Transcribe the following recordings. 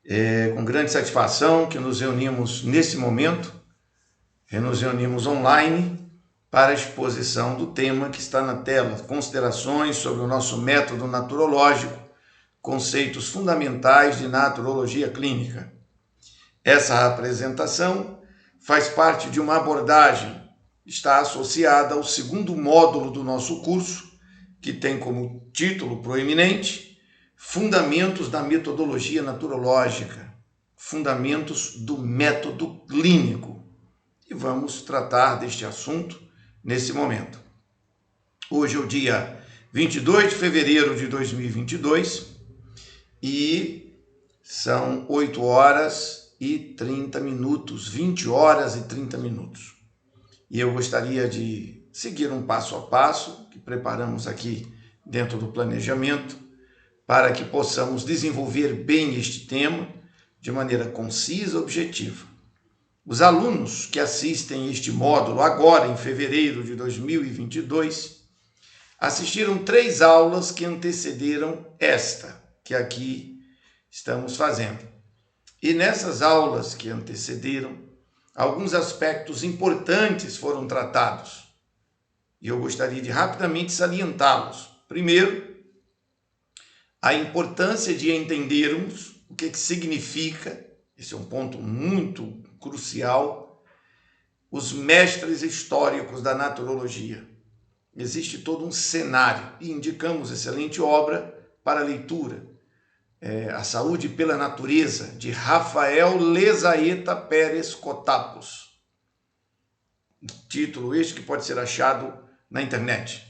É com grande satisfação que nos reunimos nesse momento, nos reunimos online para a exposição do tema que está na tela, considerações sobre o nosso método naturológico, conceitos fundamentais de naturologia clínica. Essa apresentação faz parte de uma abordagem, está associada ao segundo módulo do nosso curso, que tem como título proeminente Fundamentos da Metodologia Naturológica, Fundamentos do Método Clínico. E vamos tratar deste assunto nesse momento. Hoje é o dia 22 de fevereiro de 2022 e são 8 horas e 30 minutos, 20 horas e 30 minutos. E eu gostaria de seguir um passo a passo que preparamos aqui dentro do planejamento para que possamos desenvolver bem este tema de maneira concisa e objetiva. Os alunos que assistem este módulo agora em fevereiro de 2022 assistiram 3 aulas que antecederam esta, que aqui estamos fazendo. E nessas aulas que antecederam, alguns aspectos importantes foram tratados. E eu gostaria de rapidamente salientá-los. Primeiro, a importância de entendermos o que significa, esse é um ponto muito crucial, os mestres históricos da naturologia. Existe todo um cenário e indicamos excelente obra para leitura. A Saúde pela Natureza, de Rafael Lezaeta Pérez Cotapos. Título este que pode ser achado na internet.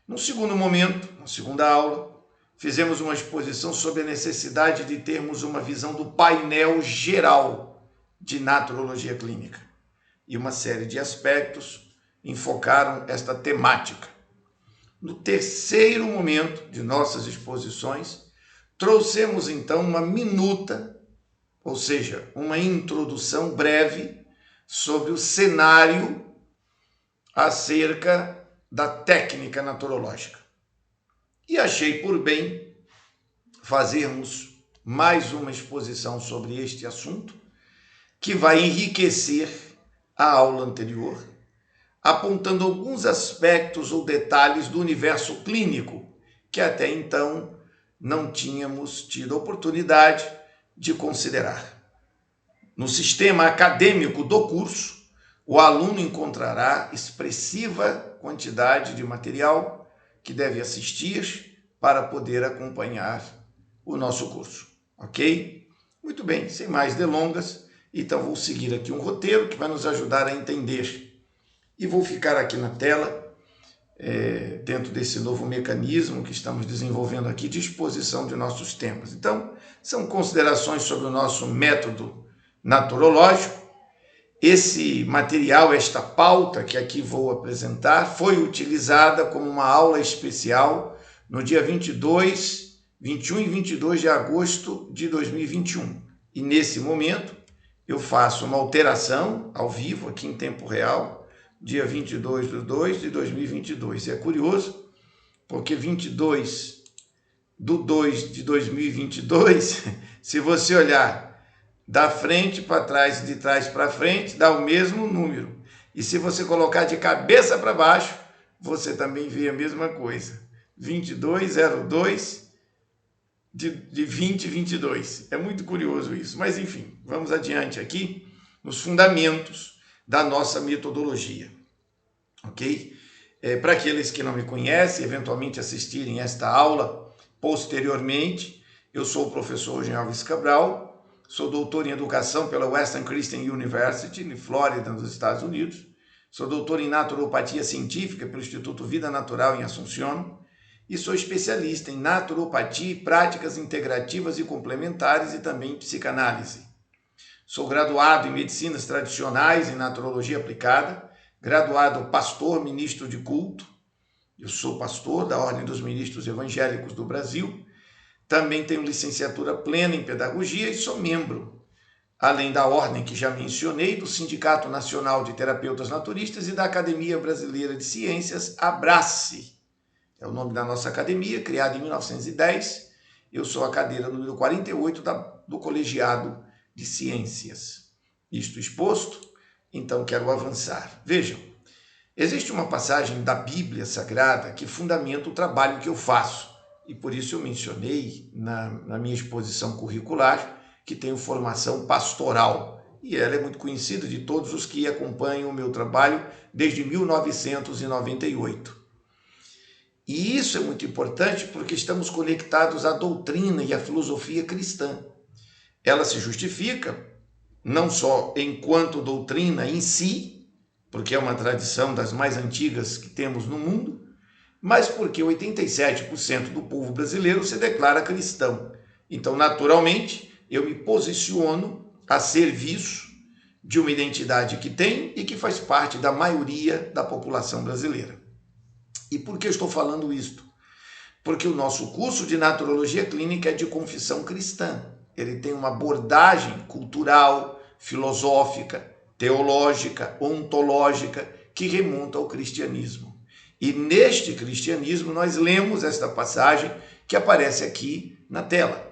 No segundo momento, na segunda aula, fizemos uma exposição sobre a necessidade de termos uma visão do painel geral de naturologia clínica. E uma série de aspectos enfocaram esta temática. No terceiro momento de nossas exposições, trouxemos então uma minuta, ou seja, uma introdução breve sobre o cenário acerca da técnica naturológica. E achei por bem fazermos mais uma exposição sobre este assunto, que vai enriquecer a aula anterior, apontando alguns aspectos ou detalhes do universo clínico que até então não tínhamos tido a oportunidade de considerar. No sistema acadêmico do curso, o aluno encontrará expressiva quantidade de material que deve assistir para poder acompanhar o nosso curso, ok? Muito bem, sem mais delongas, então vou seguir aqui um roteiro que vai nos ajudar a entender. E vou ficar aqui na tela, dentro desse novo mecanismo que estamos desenvolvendo aqui de exposição de nossos temas. Então, são considerações sobre o nosso método naturológico. Esse material, esta pauta que aqui vou apresentar, foi utilizada como uma aula especial no dia 21 e 22 de agosto de 2021. E nesse momento, eu faço uma alteração ao vivo, aqui em tempo real, dia 22 de 2 de 2022. E é curioso, porque 22 de 2 de 2022, se você olhar da frente para trás e de trás para frente, dá o mesmo número. E se você colocar de cabeça para baixo, você também vê a mesma coisa. 2202 de 2022. É muito curioso isso. Mas, enfim, vamos adiante aqui nos fundamentos da nossa metodologia. Ok? Para aqueles que não me conhecem, eventualmente assistirem esta aula posteriormente, eu sou o professor Jean Alves Cabral, sou doutor em educação pela Western Christian University, em Flórida, nos Estados Unidos. Sou doutor em naturopatia científica pelo Instituto Vida Natural em Assunción. E sou especialista em naturopatia e práticas integrativas e complementares e também em psicanálise. Sou graduado em medicinas tradicionais e naturologia aplicada, graduado pastor, ministro de culto. Eu sou pastor da Ordem dos Ministros Evangélicos do Brasil. Também tenho licenciatura plena em pedagogia e sou membro, além da ordem que já mencionei, do Sindicato Nacional de Terapeutas Naturistas e da Academia Brasileira de Ciências, ABRACE. É o nome da nossa academia, criada em 1910. Eu sou a cadeira número 48 da do colegiado de ciências. Isto exposto, então quero avançar. Vejam, existe uma passagem da Bíblia Sagrada que fundamenta o trabalho que eu faço, e por isso eu mencionei na minha exposição curricular que tenho formação pastoral, e ela é muito conhecida de todos os que acompanham o meu trabalho desde 1998. E isso é muito importante porque estamos conectados à doutrina e à filosofia cristã. Ela se justifica não só enquanto doutrina em si, porque é uma tradição das mais antigas que temos no mundo, mas porque 87% do povo brasileiro se declara cristão. Então, naturalmente, eu me posiciono a serviço de uma identidade que tem e que faz parte da maioria da população brasileira. E por que eu estou falando isto? Porque o nosso curso de naturologia clínica é de confissão cristã. Ele tem uma abordagem cultural, filosófica, teológica, ontológica, que remonta ao cristianismo. E neste cristianismo nós lemos esta passagem que aparece aqui na tela.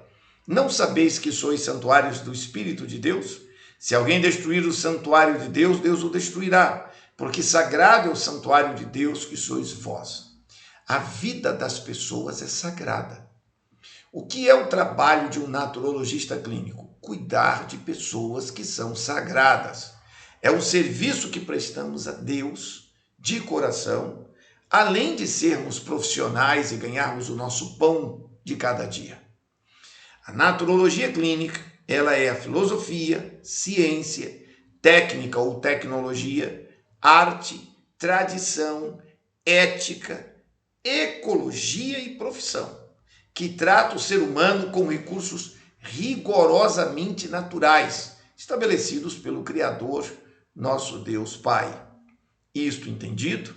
Não sabeis que sois santuários do Espírito de Deus? Se alguém destruir o santuário de Deus, Deus o destruirá, porque sagrado é o santuário de Deus que sois vós. A vida das pessoas é sagrada. O que é o trabalho de um naturologista clínico? Cuidar de pessoas que são sagradas. É o serviço que prestamos a Deus de coração, além de sermos profissionais e ganharmos o nosso pão de cada dia. A naturologia clínica, ela é a filosofia, ciência, técnica ou tecnologia, arte, tradição, ética, ecologia e profissão, que trata o ser humano com recursos rigorosamente naturais, estabelecidos pelo Criador, nosso Deus Pai. Isto entendido?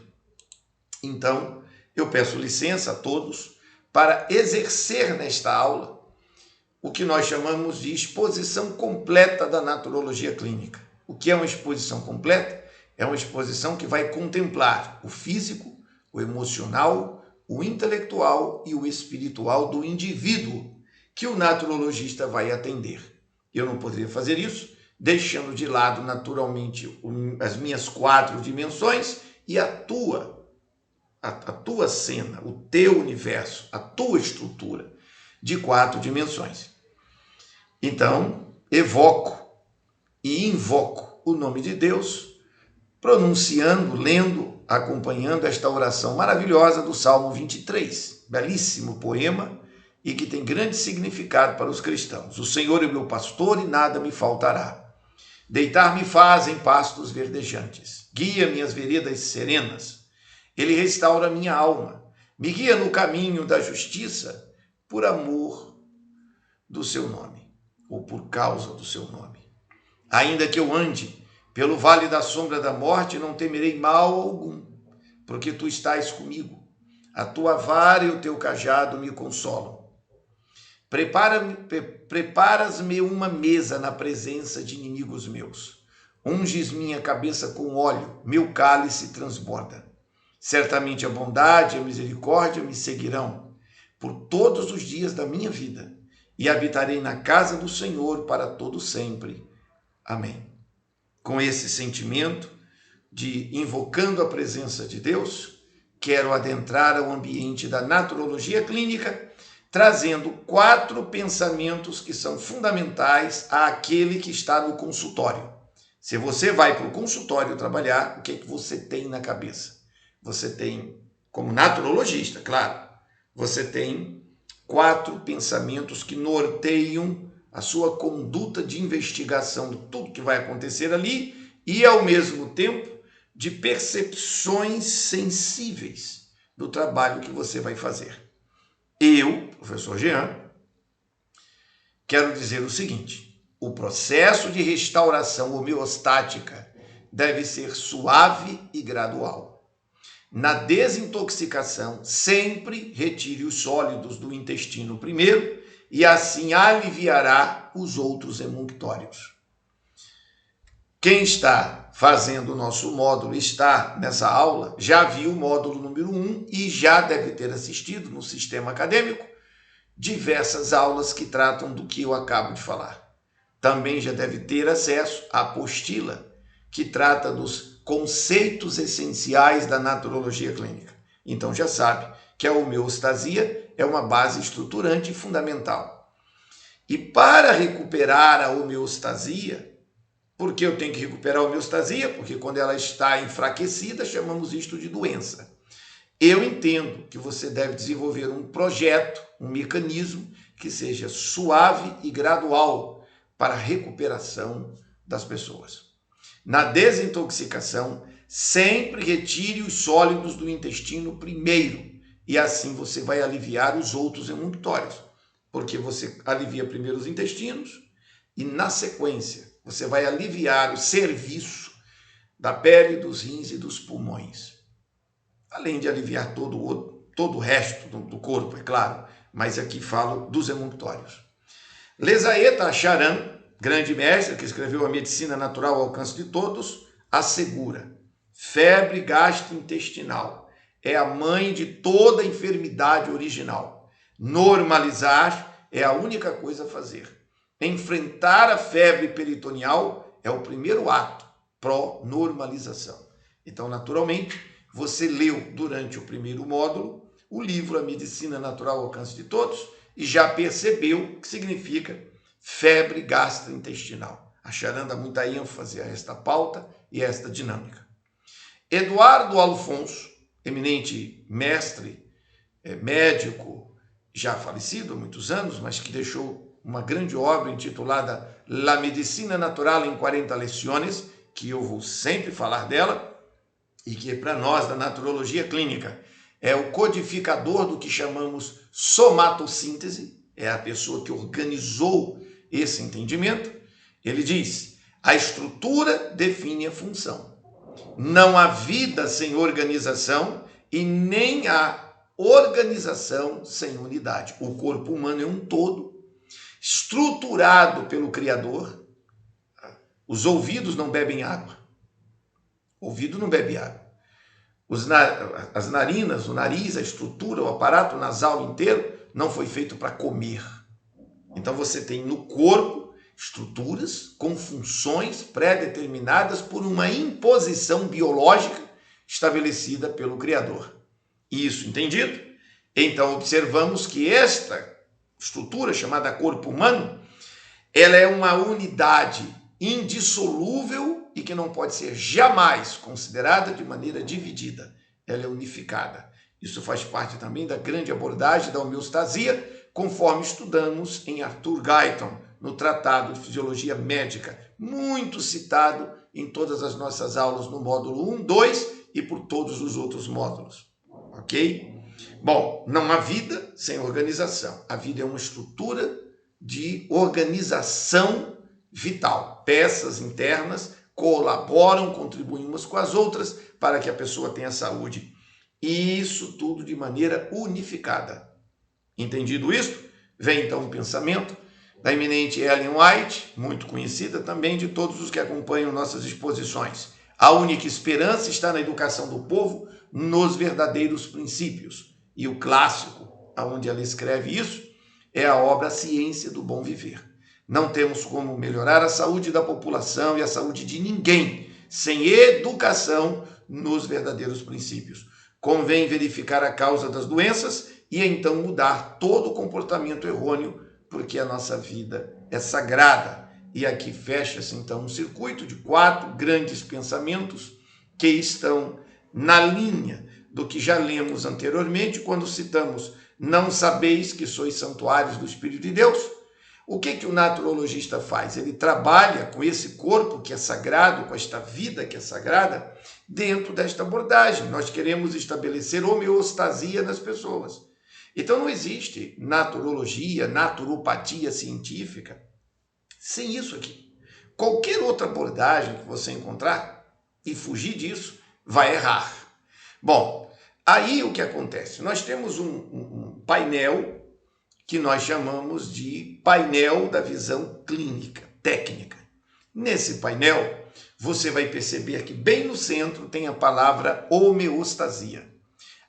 Então, eu peço licença a todos para exercer nesta aula o que nós chamamos de exposição completa da naturologia clínica. O que é uma exposição completa? É uma exposição que vai contemplar o físico, o emocional, o intelectual e o espiritual do indivíduo que o naturologista vai atender. Eu não poderia fazer isso deixando de lado naturalmente as minhas 4 dimensões e a tua cena, o teu universo, a tua estrutura de 4 dimensões. Então, evoco e invoco o nome de Deus, pronunciando, lendo, acompanhando esta oração maravilhosa do Salmo 23, belíssimo poema e que tem grande significado para os cristãos. O Senhor é meu pastor e nada me faltará. Deitar-me faz em pastos verdejantes. Guia minhas veredas serenas. Ele restaura minha alma. Me guia no caminho da justiça por amor do seu nome, ou por causa do seu nome. Ainda que eu ande pelo vale da sombra da morte, não temerei mal algum, porque tu estás comigo. A tua vara e o teu cajado me consolam. Preparas-me uma mesa na presença de inimigos meus. Unges minha cabeça com óleo, meu cálice transborda. Certamente a bondade e a misericórdia me seguirão por todos os dias da minha vida, e habitarei na casa do Senhor para todo sempre. Amém. Com esse sentimento de invocando a presença de Deus, quero adentrar ao ambiente da naturologia clínica, trazendo 4 pensamentos que são fundamentais àquele que está no consultório. Se você vai para o consultório trabalhar, o que é que você tem na cabeça? Você tem, como naturologista, claro, você tem 4 pensamentos que norteiam a sua conduta de investigação de tudo que vai acontecer ali e, ao mesmo tempo, de percepções sensíveis do trabalho que você vai fazer. Eu, professor Jean, quero dizer o seguinte: o processo de restauração homeostática deve ser suave e gradual. Na desintoxicação, sempre retire os sólidos do intestino primeiro e assim aliviará os outros emunctórios. Quem está fazendo o nosso módulo, está nessa aula, já viu o módulo número 1 e já deve ter assistido no sistema acadêmico diversas aulas que tratam do que eu acabo de falar. Também já deve ter acesso à apostila, que trata dos conceitos essenciais da naturologia clínica. Então já sabe que a homeostasia é uma base estruturante e fundamental. E para recuperar a homeostasia, por que eu tenho que recuperar a homeostasia? Porque quando ela está enfraquecida, chamamos isto de doença. Eu entendo que você deve desenvolver um projeto, um mecanismo que seja suave e gradual para a recuperação das pessoas. Na desintoxicação, sempre retire os sólidos do intestino primeiro, e assim você vai aliviar os outros emunctórios, porque você alivia primeiro os intestinos e, na sequência, você vai aliviar o serviço da pele, dos rins e dos pulmões. Além de aliviar todo o resto do corpo, é claro, mas aqui falo dos emunctórios. Lesaeta Acharan, grande mestre que escreveu A Medicina Natural ao Alcance de Todos, assegura: febre gastrointestinal é a mãe de toda enfermidade original. Normalizar é a única coisa a fazer. Enfrentar a febre peritoneal é o primeiro ato pró-normalização. Então, naturalmente, você leu durante o primeiro módulo o livro A Medicina Natural ao Alcance de Todos e já percebeu o que significa febre gastrointestinal. A Acharan dá muita ênfase a esta pauta e a esta dinâmica. Eduardo Alfonso, eminente mestre, médico, já falecido há muitos anos, mas que deixou uma grande obra intitulada La Medicina Natural em 40 Leções, que eu vou sempre falar dela, e que para nós da naturologia clínica é o codificador do que chamamos somatossíntese, é a pessoa que organizou esse entendimento. Ele diz: a estrutura define a função. Não há vida sem organização e nem há organização sem unidade. O corpo humano é um todo, estruturado pelo Criador. Os ouvidos não bebem água. O ouvido não bebe água. As narinas, o nariz, a estrutura, o aparato nasal inteiro não foi feito para comer. Então você tem no corpo estruturas com funções pré-determinadas por uma imposição biológica estabelecida pelo Criador. Isso entendido? Então observamos que esta estrutura, chamada corpo humano, ela é uma unidade indissolúvel e que não pode ser jamais considerada de maneira dividida. Ela é unificada. Isso faz parte também da grande abordagem da homeostasia, conforme estudamos em Arthur Guyton, no Tratado de Fisiologia Médica, muito citado em todas as nossas aulas no módulo 1, 2 e por todos os outros módulos. Ok? Bom, não há vida sem organização. A vida é uma estrutura de organização vital. Peças internas colaboram, contribuem umas com as outras para que a pessoa tenha saúde. E isso tudo de maneira unificada. Entendido isto? Vem então o pensamento da eminente Ellen White, muito conhecida também de todos os que acompanham nossas exposições. A única esperança está na educação do povo, nos verdadeiros princípios. E o clássico, onde ela escreve isso, é a obra Ciência do Bom Viver. Não temos como melhorar a saúde da população e a saúde de ninguém sem educação nos verdadeiros princípios. Convém verificar a causa das doenças e então mudar todo o comportamento errôneo, porque a nossa vida é sagrada. E aqui fecha-se então um circuito de 4 grandes pensamentos que estão na linha do que já lemos anteriormente, quando citamos: não sabeis que sois santuários do Espírito de Deus. O que o naturologista faz? Ele trabalha com esse corpo que é sagrado, com esta vida que é sagrada, dentro desta abordagem. Nós queremos estabelecer homeostasia nas pessoas. Então não existe naturologia, naturopatia científica sem isso aqui. Qualquer outra abordagem que você encontrar e fugir disso, vai errar. Bom, aí o que acontece? Nós temos um painel que nós chamamos de painel da visão clínica, técnica. Nesse painel, você vai perceber que bem no centro tem a palavra homeostasia.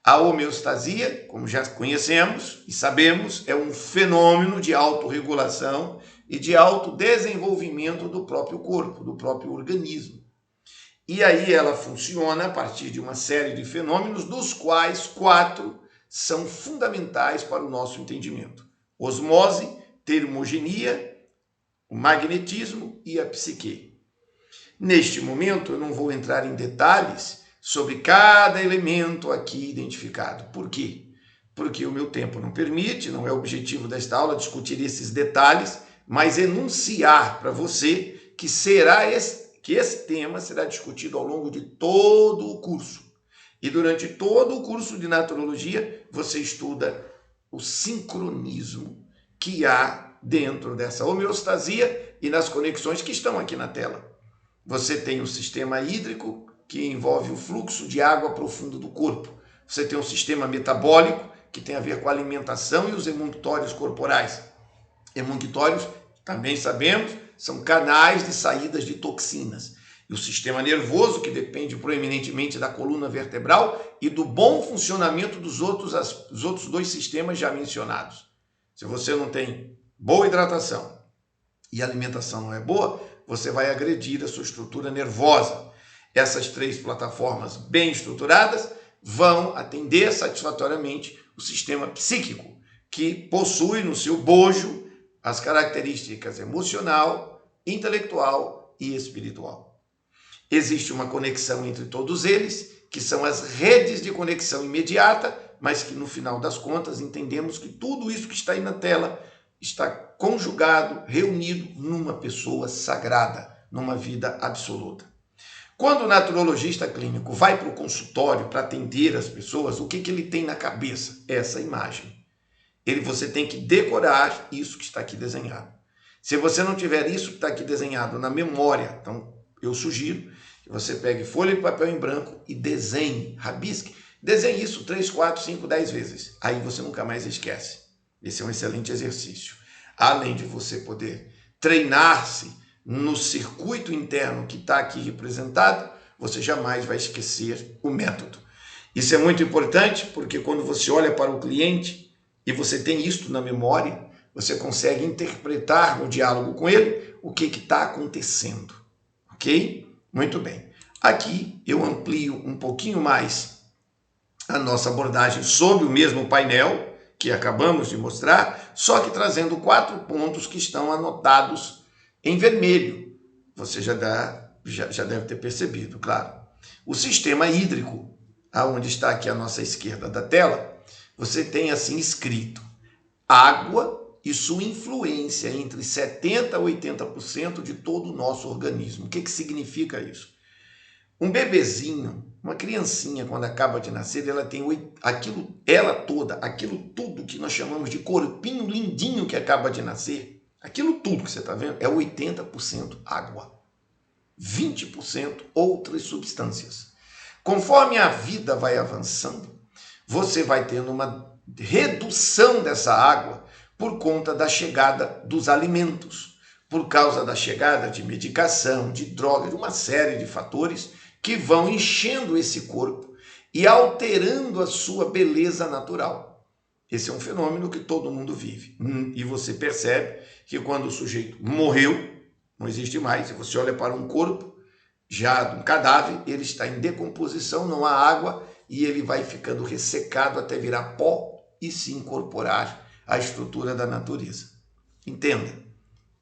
A homeostasia, como já conhecemos e sabemos, é um fenômeno de autorregulação e de autodesenvolvimento do próprio corpo, do próprio organismo. E aí ela funciona a partir de uma série de fenômenos, dos quais 4 são fundamentais para o nosso entendimento: osmose, termogenia, o magnetismo e a psique. Neste momento, eu não vou entrar em detalhes sobre cada elemento aqui identificado. Por quê? Porque o meu tempo não permite, não é o objetivo desta aula discutir esses detalhes, mas enunciar para você que esse tema será discutido ao longo de todo o curso. E durante todo o curso de naturologia, você estuda o sincronismo que há dentro dessa homeostasia e nas conexões que estão aqui na tela. Você tem o sistema hídrico, que envolve o fluxo de água profundo do corpo. Você tem um sistema metabólico, que tem a ver com a alimentação e os emunctórios corporais. Emunctórios, também sabemos, são canais de saídas de toxinas. E o sistema nervoso, que depende proeminentemente da coluna vertebral e do bom funcionamento dos outros 2 sistemas já mencionados. Se você não tem boa hidratação e a alimentação não é boa, você vai agredir a sua estrutura nervosa. Essas 3 plataformas bem estruturadas vão atender satisfatoriamente o sistema psíquico, que possui no seu bojo as características emocional, intelectual e espiritual. Existe uma conexão entre todos eles, que são as redes de conexão imediata, mas que no final das contas entendemos que tudo isso que está aí na tela está conjugado, reunido numa pessoa sagrada, numa vida absoluta. Quando o naturologista clínico vai para o consultório para atender as pessoas, o que ele tem na cabeça? Essa imagem. Você tem que decorar isso que está aqui desenhado. Se você não tiver isso que está aqui desenhado na memória, então eu sugiro que você pegue folha de papel em branco e desenhe, rabisque. Desenhe isso 3, 4, 5, 10 vezes. Aí você nunca mais esquece. Esse é um excelente exercício. Além de você poder treinar-se no circuito interno que está aqui representado, você jamais vai esquecer o método. Isso é muito importante porque quando você olha para o cliente e você tem isto na memória, você consegue interpretar no diálogo com ele o que está acontecendo. Ok? Muito bem. Aqui eu amplio um pouquinho mais a nossa abordagem sobre o mesmo painel que acabamos de mostrar, só que trazendo 4 pontos que estão anotados em vermelho. Você já deve ter percebido, claro. O sistema hídrico, aonde está aqui à nossa esquerda da tela, você tem assim escrito: água e sua influência entre 70% a 80% de todo o nosso organismo. O que significa isso? Um bebezinho, uma criancinha, quando acaba de nascer, ela tem aquilo tudo que nós chamamos de corpinho lindinho que acaba de nascer. Aquilo tudo que você está vendo é 80% água, 20% outras substâncias. Conforme a vida vai avançando, você vai tendo uma redução dessa água por conta da chegada dos alimentos, por causa da chegada de medicação, de droga, de uma série de fatores que vão enchendo esse corpo e alterando a sua beleza natural. Esse é um fenômeno que todo mundo vive. E você percebe que quando o sujeito morreu, não existe mais, e você olha para um corpo, já de um cadáver, ele está em decomposição, não há água, e ele vai ficando ressecado até virar pó e se incorporar à estrutura da natureza. Entenda,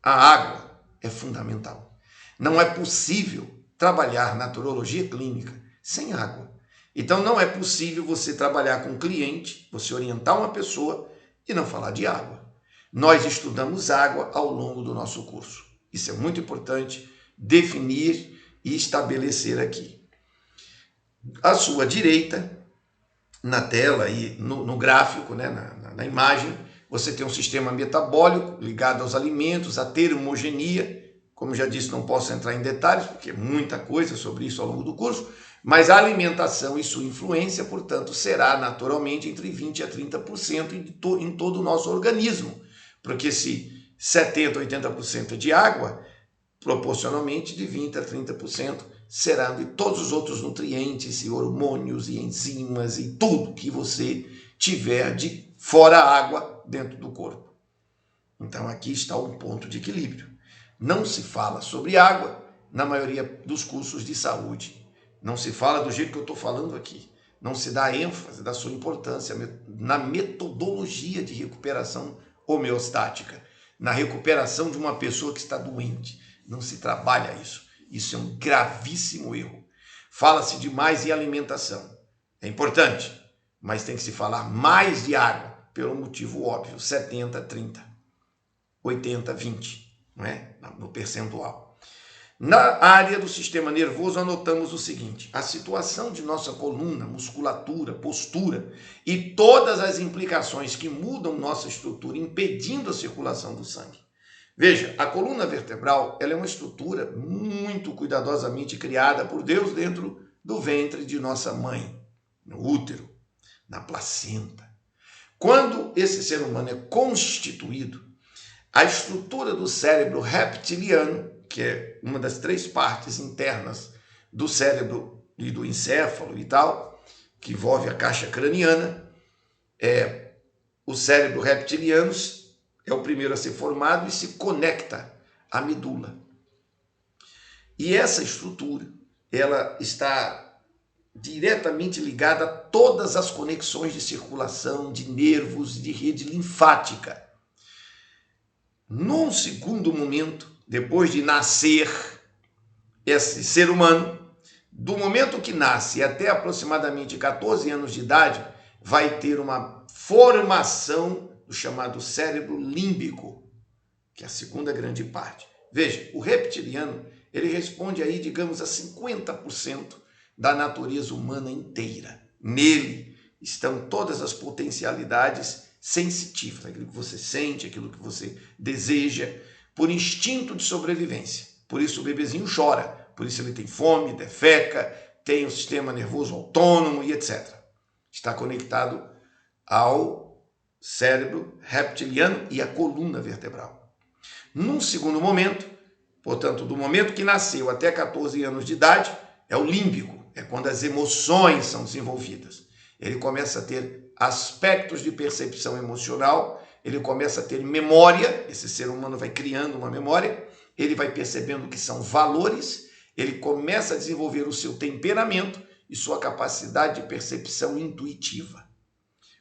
a água é fundamental. Não é possível trabalhar naturologia clínica sem água. Então não é possível você trabalhar com um cliente, você orientar uma pessoa e não falar de água. Nós estudamos água ao longo do nosso curso. Isso é muito importante definir e estabelecer aqui. À sua direita, na tela e no gráfico, né, na imagem, você tem um sistema metabólico ligado aos alimentos, a termogenia. Como já disse, não posso entrar em detalhes, porque é muita coisa sobre isso ao longo do curso, mas a alimentação e sua influência, portanto, será naturalmente entre 20% a 30% em todo o nosso organismo. Porque se 70% a 80% é de água, proporcionalmente de 20% a 30% será, e todos os outros nutrientes e hormônios e enzimas e tudo que você tiver de fora água dentro do corpo. Então aqui está um ponto de equilíbrio. Não se fala sobre água na maioria dos cursos de saúde. Não se fala do jeito que eu estou falando aqui. Não se dá ênfase da sua importância na metodologia de recuperação homeostática, na recuperação de uma pessoa que está doente. Não se trabalha isso. Isso é um gravíssimo erro. Fala-se demais em alimentação. É importante, mas tem que se falar mais de água, pelo motivo óbvio, 70-30, 80-20, não é? No percentual. Na área do sistema nervoso, anotamos o seguinte: a situação de nossa coluna, musculatura, postura e todas as implicações que mudam nossa estrutura, impedindo a circulação do sangue. Veja, a coluna vertebral ela é uma estrutura muito cuidadosamente criada por Deus dentro do ventre de nossa mãe, no útero, na placenta. Quando esse ser humano é constituído, a estrutura do cérebro reptiliano, que é uma das 3 partes internas do cérebro e do encéfalo e tal, que envolve a caixa craniana, o cérebro reptiliano é o primeiro a ser formado e se conecta à medula. E essa estrutura, ela está diretamente ligada a todas as conexões de circulação, de nervos, de rede linfática. Num segundo momento, depois de nascer esse ser humano, do momento que nasce até aproximadamente 14 anos de idade, vai ter uma formação do chamado cérebro límbico, que é a segunda grande parte. Veja, o reptiliano, ele responde aí, digamos, a 50% da natureza humana inteira. Nele estão todas as potencialidades sensitivas, aquilo que você sente, aquilo que você deseja, por instinto de sobrevivência. Por isso o bebezinho chora, por isso ele tem fome, defeca, tem o sistema nervoso autônomo e etc. Está conectado ao cérebro reptiliano e à coluna vertebral. Num segundo momento, portanto, do momento que nasceu até 14 anos de idade, é o límbico, é quando as emoções são desenvolvidas. Ele começa a ter aspectos de percepção emocional, ele começa a ter memória, esse ser humano vai criando uma memória, ele vai percebendo que são valores, ele começa a desenvolver o seu temperamento e sua capacidade de percepção intuitiva.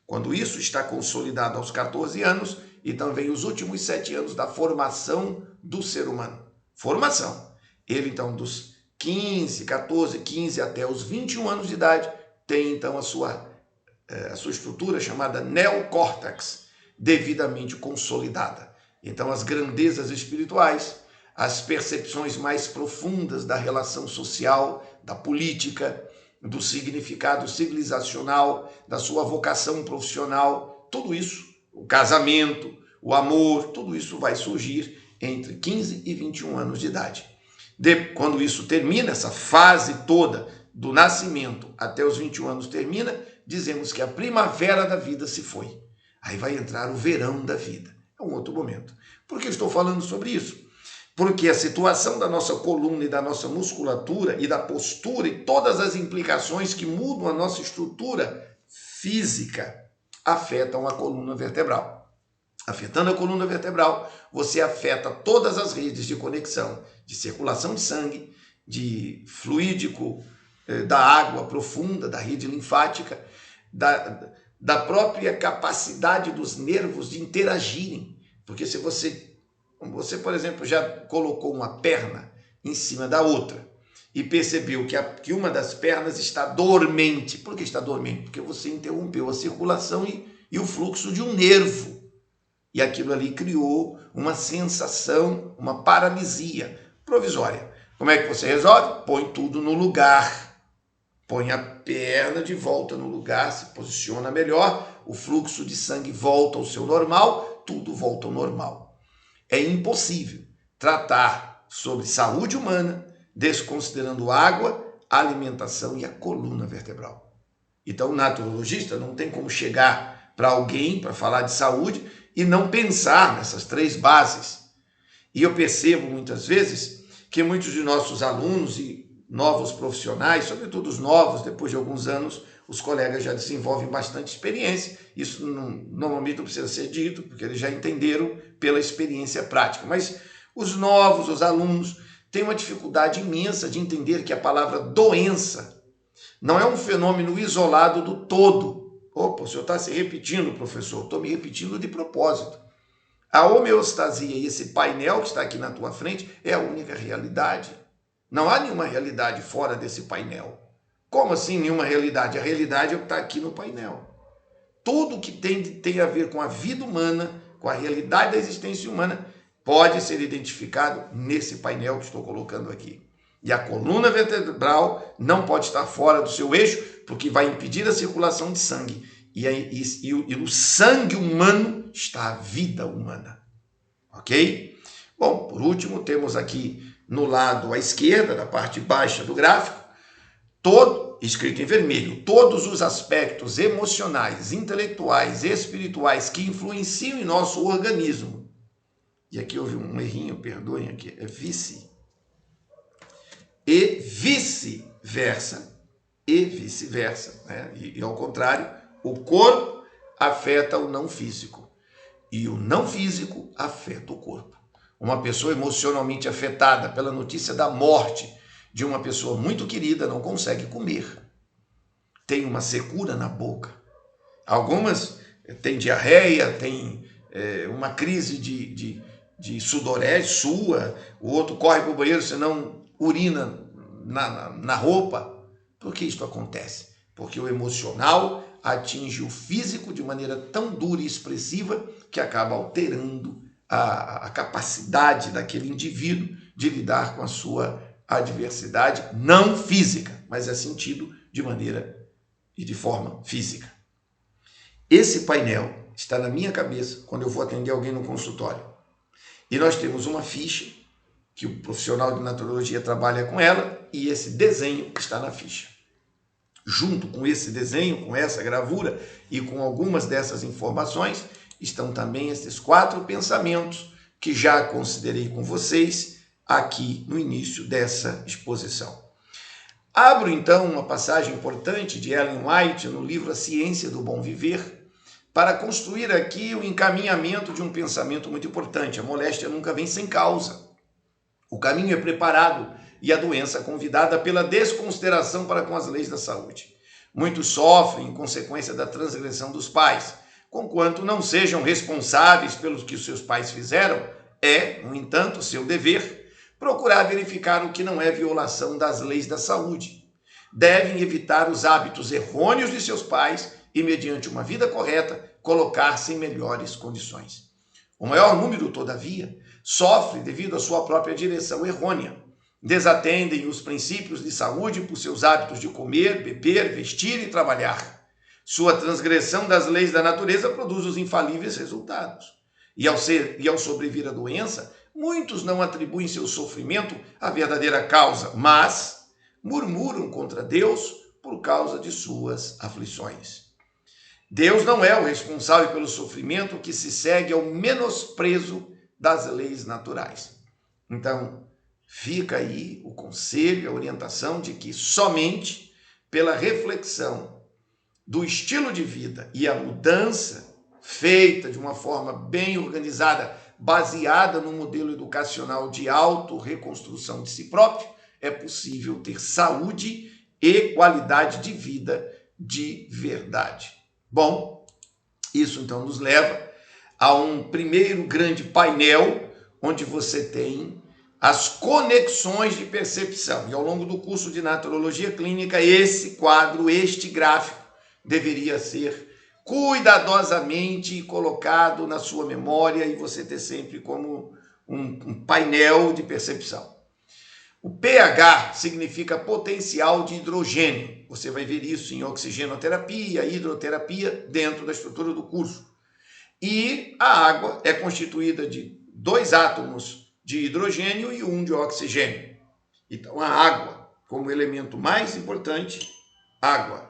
Quando isso está consolidado aos 14 anos, então vem os últimos 7 anos da formação do ser humano. Formação. Ele, então, dos 14, 15 até os 21 anos de idade, tem, então, a sua estrutura chamada neocórtex, devidamente consolidada. Então, as grandezas espirituais, as percepções mais profundas da relação social, da política, do significado civilizacional, da sua vocação profissional, tudo isso, o casamento, o amor, tudo isso vai surgir entre 15 e 21 anos de idade. Quando isso termina, essa fase toda do nascimento até os 21 anos termina, dizemos que a primavera da vida se foi. Aí vai entrar o verão da vida. É um outro momento. Por que estou falando sobre isso? Porque a situação da nossa coluna e da nossa musculatura e da postura e todas as implicações que mudam a nossa estrutura física afetam a coluna vertebral. Afetando a coluna vertebral, você afeta todas as redes de conexão, de circulação de sangue, de fluídico, da água profunda, da rede linfática, da própria capacidade dos nervos de interagirem. Porque se você, por exemplo, já colocou uma perna em cima da outra e percebeu que uma das pernas está dormente. Por que está dormente? Porque você interrompeu a circulação e o fluxo de um nervo. E aquilo ali criou uma sensação, uma paralisia provisória. Como é que você resolve? Põe tudo no lugar. Põe a perna de volta no lugar, se posiciona melhor, o fluxo de sangue volta ao seu normal, tudo volta ao normal. É impossível tratar sobre saúde humana desconsiderando água, alimentação e a coluna vertebral. Então, o naturologista não tem como chegar para alguém para falar de saúde e não pensar nessas 3 bases. E eu percebo muitas vezes que muitos de nossos alunos, e novos profissionais, sobretudo os novos, depois de alguns anos, os colegas já desenvolvem bastante experiência. Isso normalmente não precisa ser dito, porque eles já entenderam pela experiência prática. Mas os novos, os alunos, têm uma dificuldade imensa de entender que a palavra doença não é um fenômeno isolado do todo. Opa, o senhor está se repetindo, professor. Estou me repetindo de propósito. A homeostasia e esse painel que está aqui na tua frente é a única realidade. Não há nenhuma realidade fora desse painel. Como assim nenhuma realidade? A realidade é o que está aqui no painel. Tudo que tem a ver com a vida humana, com a realidade da existência humana, pode ser identificado nesse painel que estou colocando aqui. E a coluna vertebral não pode estar fora do seu eixo, porque vai impedir a circulação de sangue. E no sangue humano está a vida humana. Ok? Bom, por último, temos aqui no lado à esquerda, da parte baixa do gráfico, escrito em vermelho, todos os aspectos emocionais, intelectuais e espirituais que influenciam em nosso organismo. E aqui houve um errinho, perdoem aqui, é vice. E vice-versa. Né? E ao contrário, o corpo afeta o não físico. E o não físico afeta o corpo. Uma pessoa emocionalmente afetada pela notícia da morte de uma pessoa muito querida não consegue comer. Tem uma secura na boca. Algumas têm diarreia, têm uma crise de sudorese, sua, o outro corre para o banheiro, senão urina na roupa. Por que isso acontece? Porque o emocional atinge o físico de maneira tão dura e expressiva que acaba alterando a capacidade daquele indivíduo de lidar com a sua adversidade, não física, mas é sentido de maneira e de forma física. Esse painel está na minha cabeça quando eu vou atender alguém no consultório. E nós temos uma ficha que o profissional de naturologia trabalha com ela e esse desenho está na ficha. Junto com esse desenho, com essa gravura e com algumas dessas informações, estão também esses 4 pensamentos que já considerei com vocês aqui no início dessa exposição. Abro então uma passagem importante de Ellen White no livro A Ciência do Bom Viver para construir aqui o encaminhamento de um pensamento muito importante. A moléstia nunca vem sem causa. O caminho é preparado e a doença convidada pela desconsideração para com as leis da saúde. Muitos sofrem em consequência da transgressão dos pais, conquanto não sejam responsáveis pelos que os seus pais fizeram, é, no entanto, seu dever procurar verificar o que não é violação das leis da saúde. Devem evitar os hábitos errôneos de seus pais e, mediante uma vida correta, colocar-se em melhores condições. O maior número, todavia, sofre devido à sua própria direção errônea. Desatendem os princípios de saúde por seus hábitos de comer, beber, vestir e trabalhar. Sua transgressão das leis da natureza produz os infalíveis resultados. E ao sobrevir à doença, muitos não atribuem seu sofrimento à verdadeira causa, mas murmuram contra Deus por causa de suas aflições. Deus não é o responsável pelo sofrimento que se segue ao menosprezo das leis naturais. Então, fica aí o conselho, a orientação de que somente pela reflexão do estilo de vida e a mudança feita de uma forma bem organizada, baseada no modelo educacional de autorreconstrução de si próprio, é possível ter saúde e qualidade de vida de verdade. Bom, isso então nos leva a um primeiro grande painel, onde você tem as conexões de percepção. E ao longo do curso de Naturologia Clínica, esse quadro, este gráfico, deveria ser cuidadosamente colocado na sua memória e você ter sempre como um painel de percepção. O pH significa potencial de hidrogênio. Você vai ver isso em oxigenoterapia, hidroterapia, dentro da estrutura do curso. E a água é constituída de 2 átomos de hidrogênio e 1 de oxigênio. Então, a água, como elemento mais importante, água.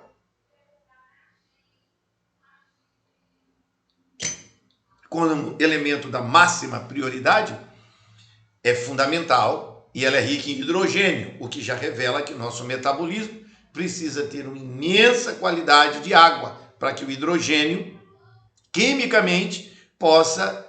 Como elemento da máxima prioridade, é fundamental e ela é rica em hidrogênio, o que já revela que nosso metabolismo precisa ter uma imensa qualidade de água para que o hidrogênio, quimicamente, possa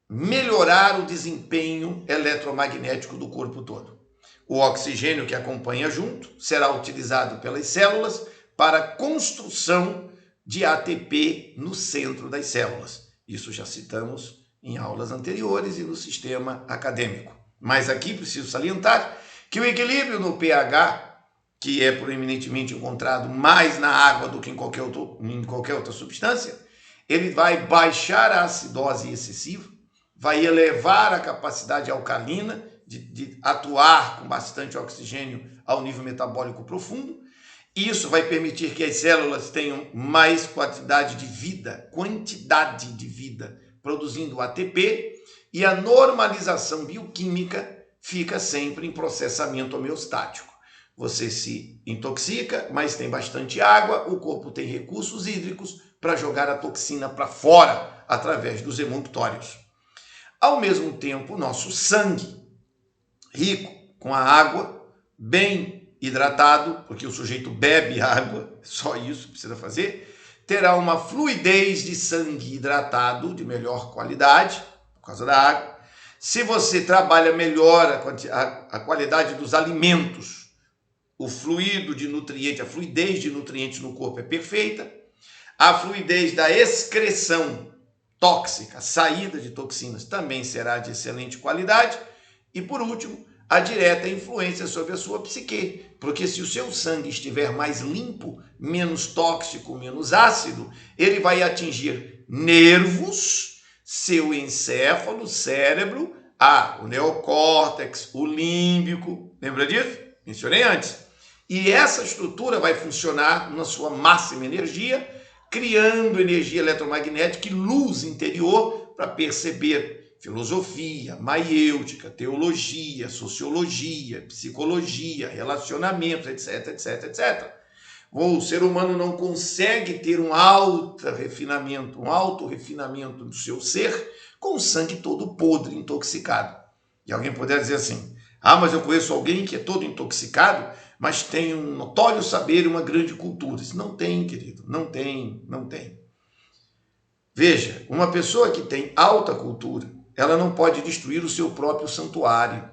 melhorar o desempenho eletromagnético do corpo todo. O oxigênio que acompanha junto será utilizado pelas células para a construção de ATP no centro das células. Isso já citamos em aulas anteriores e no sistema acadêmico. Mas aqui preciso salientar que o equilíbrio no pH, que é proeminentemente encontrado mais na água do que em qualquer outra substância, ele vai baixar a acidose excessiva, vai elevar a capacidade alcalina de atuar com bastante oxigênio ao nível metabólico profundo. Isso vai permitir que as células tenham mais quantidade de vida, produzindo ATP, e a normalização bioquímica fica sempre em processamento homeostático. Você se intoxica, mas tem bastante água, o corpo tem recursos hídricos para jogar a toxina para fora, através dos emunctórios. Ao mesmo tempo, o nosso sangue, rico com a água, bem hidratado, porque o sujeito bebe água, só isso precisa fazer, terá uma fluidez de sangue hidratado de melhor qualidade, por causa da água. Se você trabalha melhor a qualidade dos alimentos, o fluido de nutrientes, a fluidez de nutrientes no corpo é perfeita, a fluidez da excreção tóxica, a saída de toxinas também será de excelente qualidade, e por último, a direta influência sobre a sua psique, porque se o seu sangue estiver mais limpo, menos tóxico, menos ácido, ele vai atingir nervos, seu encéfalo, cérebro, o neocórtex, o límbico, lembra disso? Mencionei antes. E essa estrutura vai funcionar na sua máxima energia, criando energia eletromagnética e luz interior para perceber filosofia, maiêutica, teologia, sociologia, psicologia, relacionamentos, etc, etc, etc. O ser humano não consegue ter um alto refinamento do seu ser com o sangue todo podre, intoxicado. E alguém poderia dizer assim, mas eu conheço alguém que é todo intoxicado, mas tem um notório saber e uma grande cultura. Isso não tem, querido, não tem. Veja, uma pessoa que tem alta cultura, ela não pode destruir o seu próprio santuário,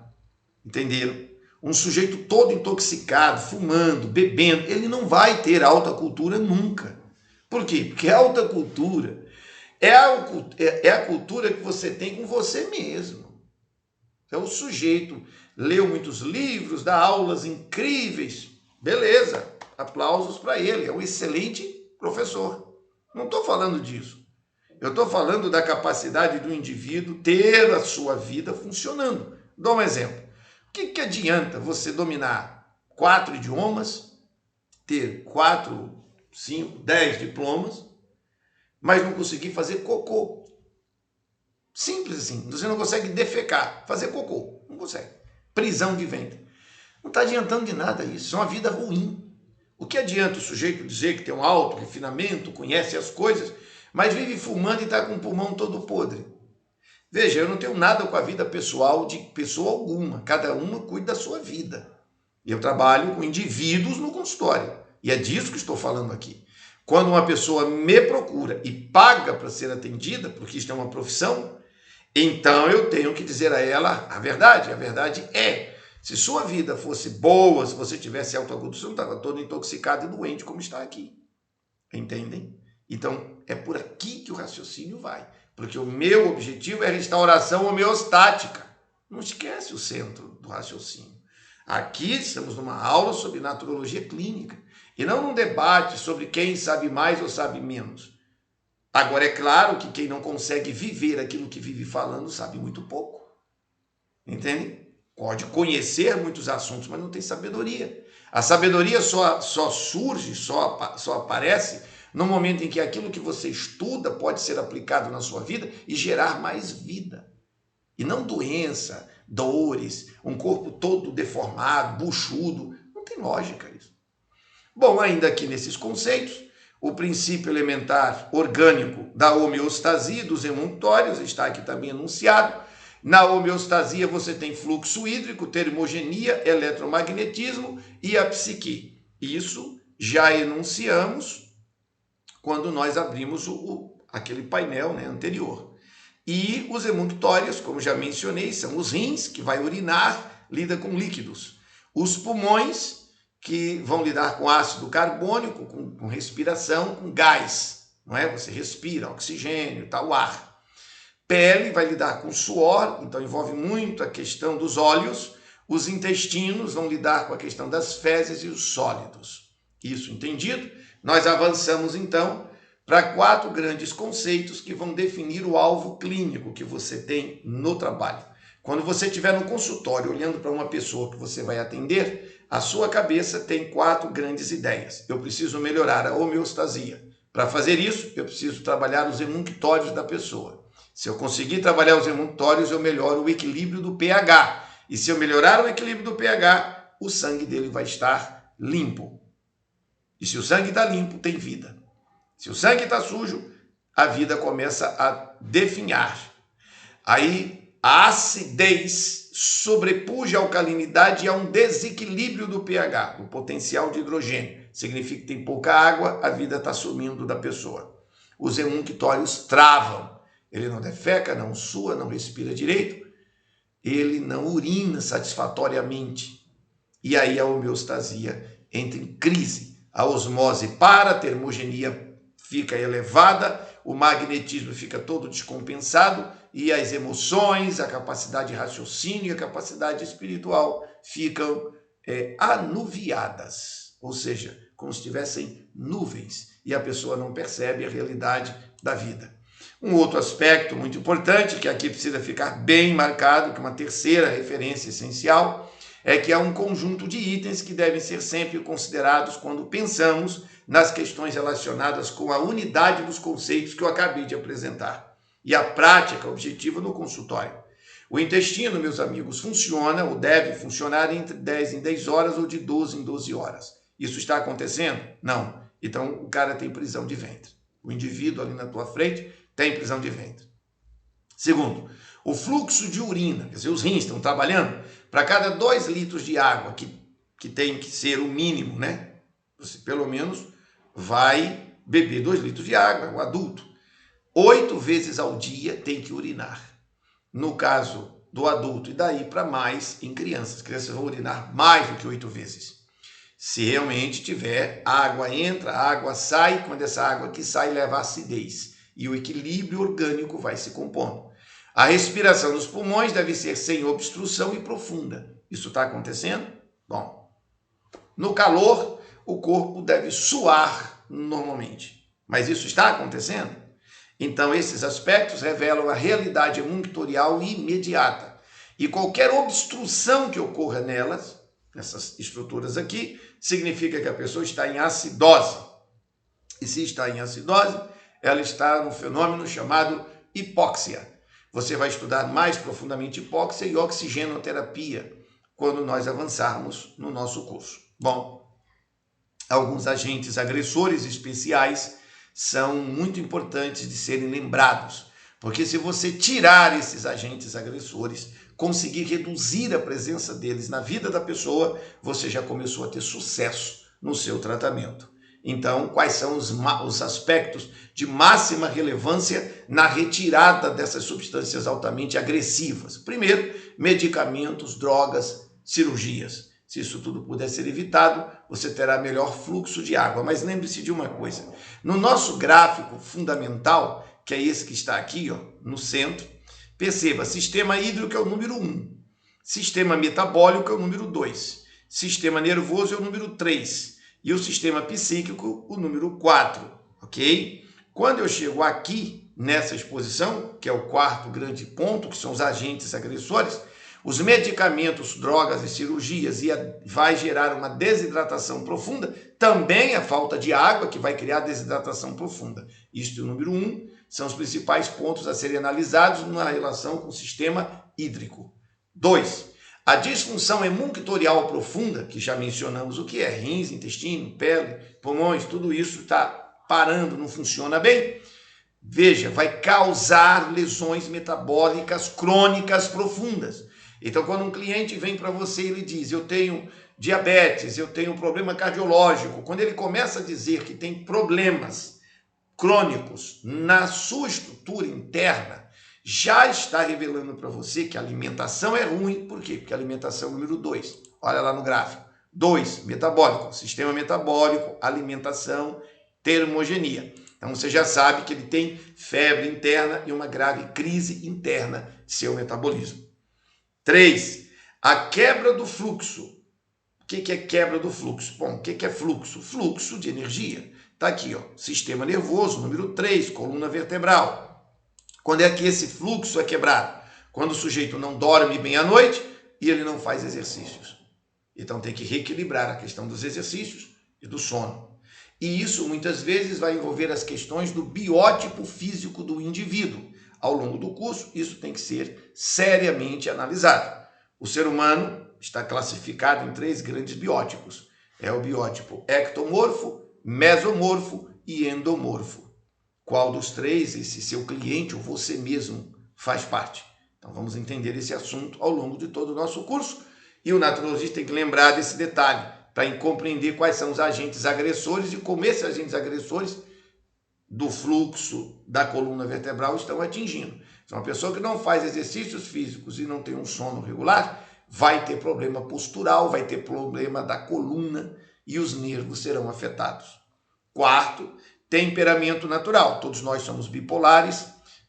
entenderam? Um sujeito todo intoxicado, fumando, bebendo, ele não vai ter alta cultura nunca. Por quê? Porque a alta cultura é a cultura que você tem com você mesmo. É o sujeito, leu muitos livros, dá aulas incríveis, beleza, aplausos para ele, é um excelente professor. Não estou falando disso. Eu estou falando da capacidade do indivíduo ter a sua vida funcionando. Dou um exemplo. O que adianta você dominar 4 idiomas, ter 4, 5, 10 diplomas, mas não conseguir fazer cocô? Simples assim. Você não consegue defecar, fazer cocô. Não consegue. Prisão de ventre. Não está adiantando de nada isso. É uma vida ruim. O que adianta o sujeito dizer que tem um alto refinamento, conhece as coisas, mas vive fumando e está com o pulmão todo podre? Veja, eu não tenho nada com a vida pessoal de pessoa alguma. Cada uma cuida da sua vida. Eu trabalho com indivíduos no consultório. E é disso que estou falando aqui. Quando uma pessoa me procura e paga para ser atendida, porque isso é uma profissão, então eu tenho que dizer a ela a verdade. A verdade é, se sua vida fosse boa, se você tivesse autocultura, você não estava todo intoxicado e doente como está aqui. Entendem? Então, é por aqui que o raciocínio vai. Porque o meu objetivo é restauração homeostática. Não esquece o centro do raciocínio. Aqui estamos numa aula sobre naturologia clínica. E não num debate sobre quem sabe mais ou sabe menos. Agora, é claro que quem não consegue viver aquilo que vive falando sabe muito pouco. Entende? Pode conhecer muitos assuntos, mas não tem sabedoria. A sabedoria só surge, só aparece no momento em que aquilo que você estuda pode ser aplicado na sua vida e gerar mais vida. E não doença, dores, um corpo todo deformado, buchudo. Não tem lógica isso. Bom, ainda aqui nesses conceitos, o princípio elementar orgânico da homeostasia dos emunctórios está aqui também enunciado. Na homeostasia você tem fluxo hídrico, termogenia, eletromagnetismo e a psique. Isso já enunciamos quando nós abrimos aquele painel, né, anterior. E os emunctórios, como já mencionei, são os rins, que vai urinar, lida com líquidos. Os pulmões, que vão lidar com ácido carbônico, com respiração, com gás. Não é? Você respira, oxigênio, o ar. Pele vai lidar com suor, então envolve muito a questão dos óleos. Os intestinos vão lidar com a questão das fezes e os sólidos. Isso entendido? Nós avançamos então para 4 grandes conceitos que vão definir o alvo clínico que você tem no trabalho. Quando você estiver no consultório olhando para uma pessoa que você vai atender, a sua cabeça tem 4 grandes ideias. Eu preciso melhorar a homeostasia. Para fazer isso, eu preciso trabalhar os emunctórios da pessoa. Se eu conseguir trabalhar os emunctórios, eu melhoro o equilíbrio do pH. E se eu melhorar o equilíbrio do pH, o sangue dele vai estar limpo. E se o sangue está limpo, tem vida. Se o sangue está sujo, a vida começa a definhar. Aí a acidez sobrepuja a alcalinidade e há um desequilíbrio do pH, do potencial de hidrogênio. Significa que tem pouca água, a vida está sumindo da pessoa. Os emunctórios travam. Ele não defeca, não sua, não respira direito. Ele não urina satisfatoriamente. E aí a homeostasia entra em crise. A osmose para, a termogenia fica elevada, o magnetismo fica todo descompensado e as emoções, a capacidade de raciocínio e a capacidade espiritual ficam anuviadas, ou seja, como se tivessem nuvens e a pessoa não percebe a realidade da vida. Um outro aspecto muito importante, que aqui precisa ficar bem marcado, que é uma terceira referência essencial, é que há um conjunto de itens que devem ser sempre considerados quando pensamos nas questões relacionadas com a unidade dos conceitos que eu acabei de apresentar e a prática objetiva no consultório. O intestino, meus amigos, funciona ou deve funcionar entre 10 em 10 horas ou de 12 em 12 horas. Isso está acontecendo? Não. Então o cara tem prisão de ventre. O indivíduo ali na tua frente tem prisão de ventre. Segundo, o fluxo de urina, quer dizer, os rins estão trabalhando, para cada 2 litros de água, que tem que ser o mínimo, né? Você pelo menos vai beber 2 litros de água, o adulto. 8 vezes ao dia tem que urinar. No caso do adulto, e daí para mais em crianças. Crianças vão urinar mais do que 8 vezes. Se realmente tiver, água entra, água sai, quando essa água que sai leva acidez. E o equilíbrio orgânico vai se compondo. A respiração dos pulmões deve ser sem obstrução e profunda. Isso está acontecendo? Bom, no calor, o corpo deve suar normalmente. Mas isso está acontecendo? Então, esses aspectos revelam a realidade emunctorial imediata. E qualquer obstrução que ocorra nelas, nessas estruturas aqui, significa que a pessoa está em acidose. E se está em acidose, ela está num fenômeno chamado hipóxia. Você vai estudar mais profundamente hipóxia e oxigenoterapia quando nós avançarmos no nosso curso. Bom, alguns agentes agressores especiais são muito importantes de serem lembrados, porque se você tirar esses agentes agressores, conseguir reduzir a presença deles na vida da pessoa, você já começou a ter sucesso no seu tratamento. Então, quais são os aspectos de máxima relevância na retirada dessas substâncias altamente agressivas? Primeiro, medicamentos, drogas, cirurgias. Se isso tudo puder ser evitado, você terá melhor fluxo de água. Mas lembre-se de uma coisa, no nosso gráfico fundamental, que é esse que está aqui, ó, no centro, perceba, sistema hídrico é o número 1, sistema metabólico é o número 2, sistema nervoso é o número 3 e o sistema psíquico o número 4, ok? Quando eu chego aqui, nessa exposição, que é o 4º grande ponto, que são os agentes agressores, os medicamentos, drogas e cirurgias vai gerar uma desidratação profunda, também a falta de água, que vai criar desidratação profunda. Isto é o número 1, são os principais pontos a serem analisados na relação com o sistema hídrico. 2. A disfunção emunctorial profunda, que já mencionamos o que é, rins, intestino, pele, pulmões, tudo isso está parando, não funciona bem. veja, vai causar lesões metabólicas crônicas profundas. Então, quando um cliente vem para você e ele diz, eu tenho diabetes, eu tenho problema cardiológico, quando ele começa a dizer que tem problemas crônicos na sua estrutura interna, já está revelando para você que a alimentação é ruim. Por quê? Porque a alimentação é o número 2. Olha lá no gráfico. 2, metabólico, sistema metabólico, alimentação, termogenia. Então você já sabe que ele tem febre interna e uma grave crise interna de seu metabolismo. 3, a quebra do fluxo. O que é quebra do fluxo? Bom, o que é fluxo? Fluxo de energia. Está aqui, ó, sistema nervoso, número 3, coluna vertebral. Quando é que esse fluxo é quebrado? Quando o sujeito não dorme bem à noite e ele não faz exercícios. Então tem que reequilibrar a questão dos exercícios e do sono. E isso muitas vezes vai envolver as questões do biótipo físico do indivíduo. Ao longo do curso, isso tem que ser seriamente analisado. O ser humano está classificado em 3 grandes biótipos. É o biótipo ectomorfo, mesomorfo e endomorfo. Qual dos 3 esse seu cliente ou você mesmo faz parte? Então vamos entender esse assunto ao longo de todo o nosso curso. E o naturologista tem que lembrar desse detalhe para compreender quais são os agentes agressores e como esses agentes agressores do fluxo da coluna vertebral estão atingindo. Então, uma pessoa que não faz exercícios físicos e não tem um sono regular vai ter problema postural, vai ter problema da coluna e os nervos serão afetados. 4, temperamento natural. Todos nós somos bipolares,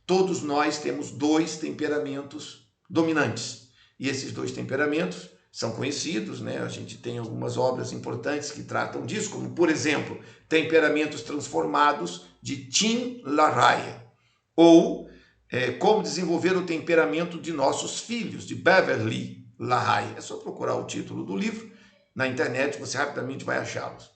todos nós temos 2 temperamentos dominantes. E esses 2 temperamentos são conhecidos, né? A gente tem algumas obras importantes que tratam disso, como, por exemplo, Temperamentos Transformados, de Tim LaRae, ou Como Desenvolver o Temperamento de Nossos Filhos, de Beverly LaRae. É só procurar o título do livro na internet, você rapidamente vai achá-los.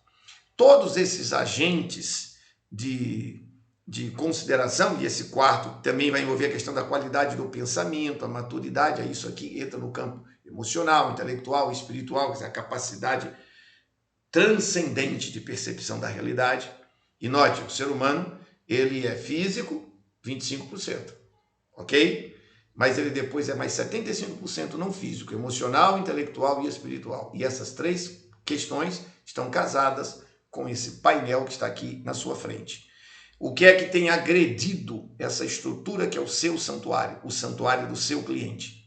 Todos esses agentes de consideração, e esse 4 também vai envolver a questão da qualidade do pensamento, a maturidade, aí isso aqui entra no campo emocional, intelectual, espiritual, quer dizer, a capacidade transcendente de percepção da realidade. E note, o ser humano, ele é físico, 25%, ok? Mas ele depois é mais 75% não físico, emocional, intelectual e espiritual. E essas 3 questões estão casadas com esse painel que está aqui na sua frente. O que é que tem agredido essa estrutura que é o seu santuário, o santuário do seu cliente?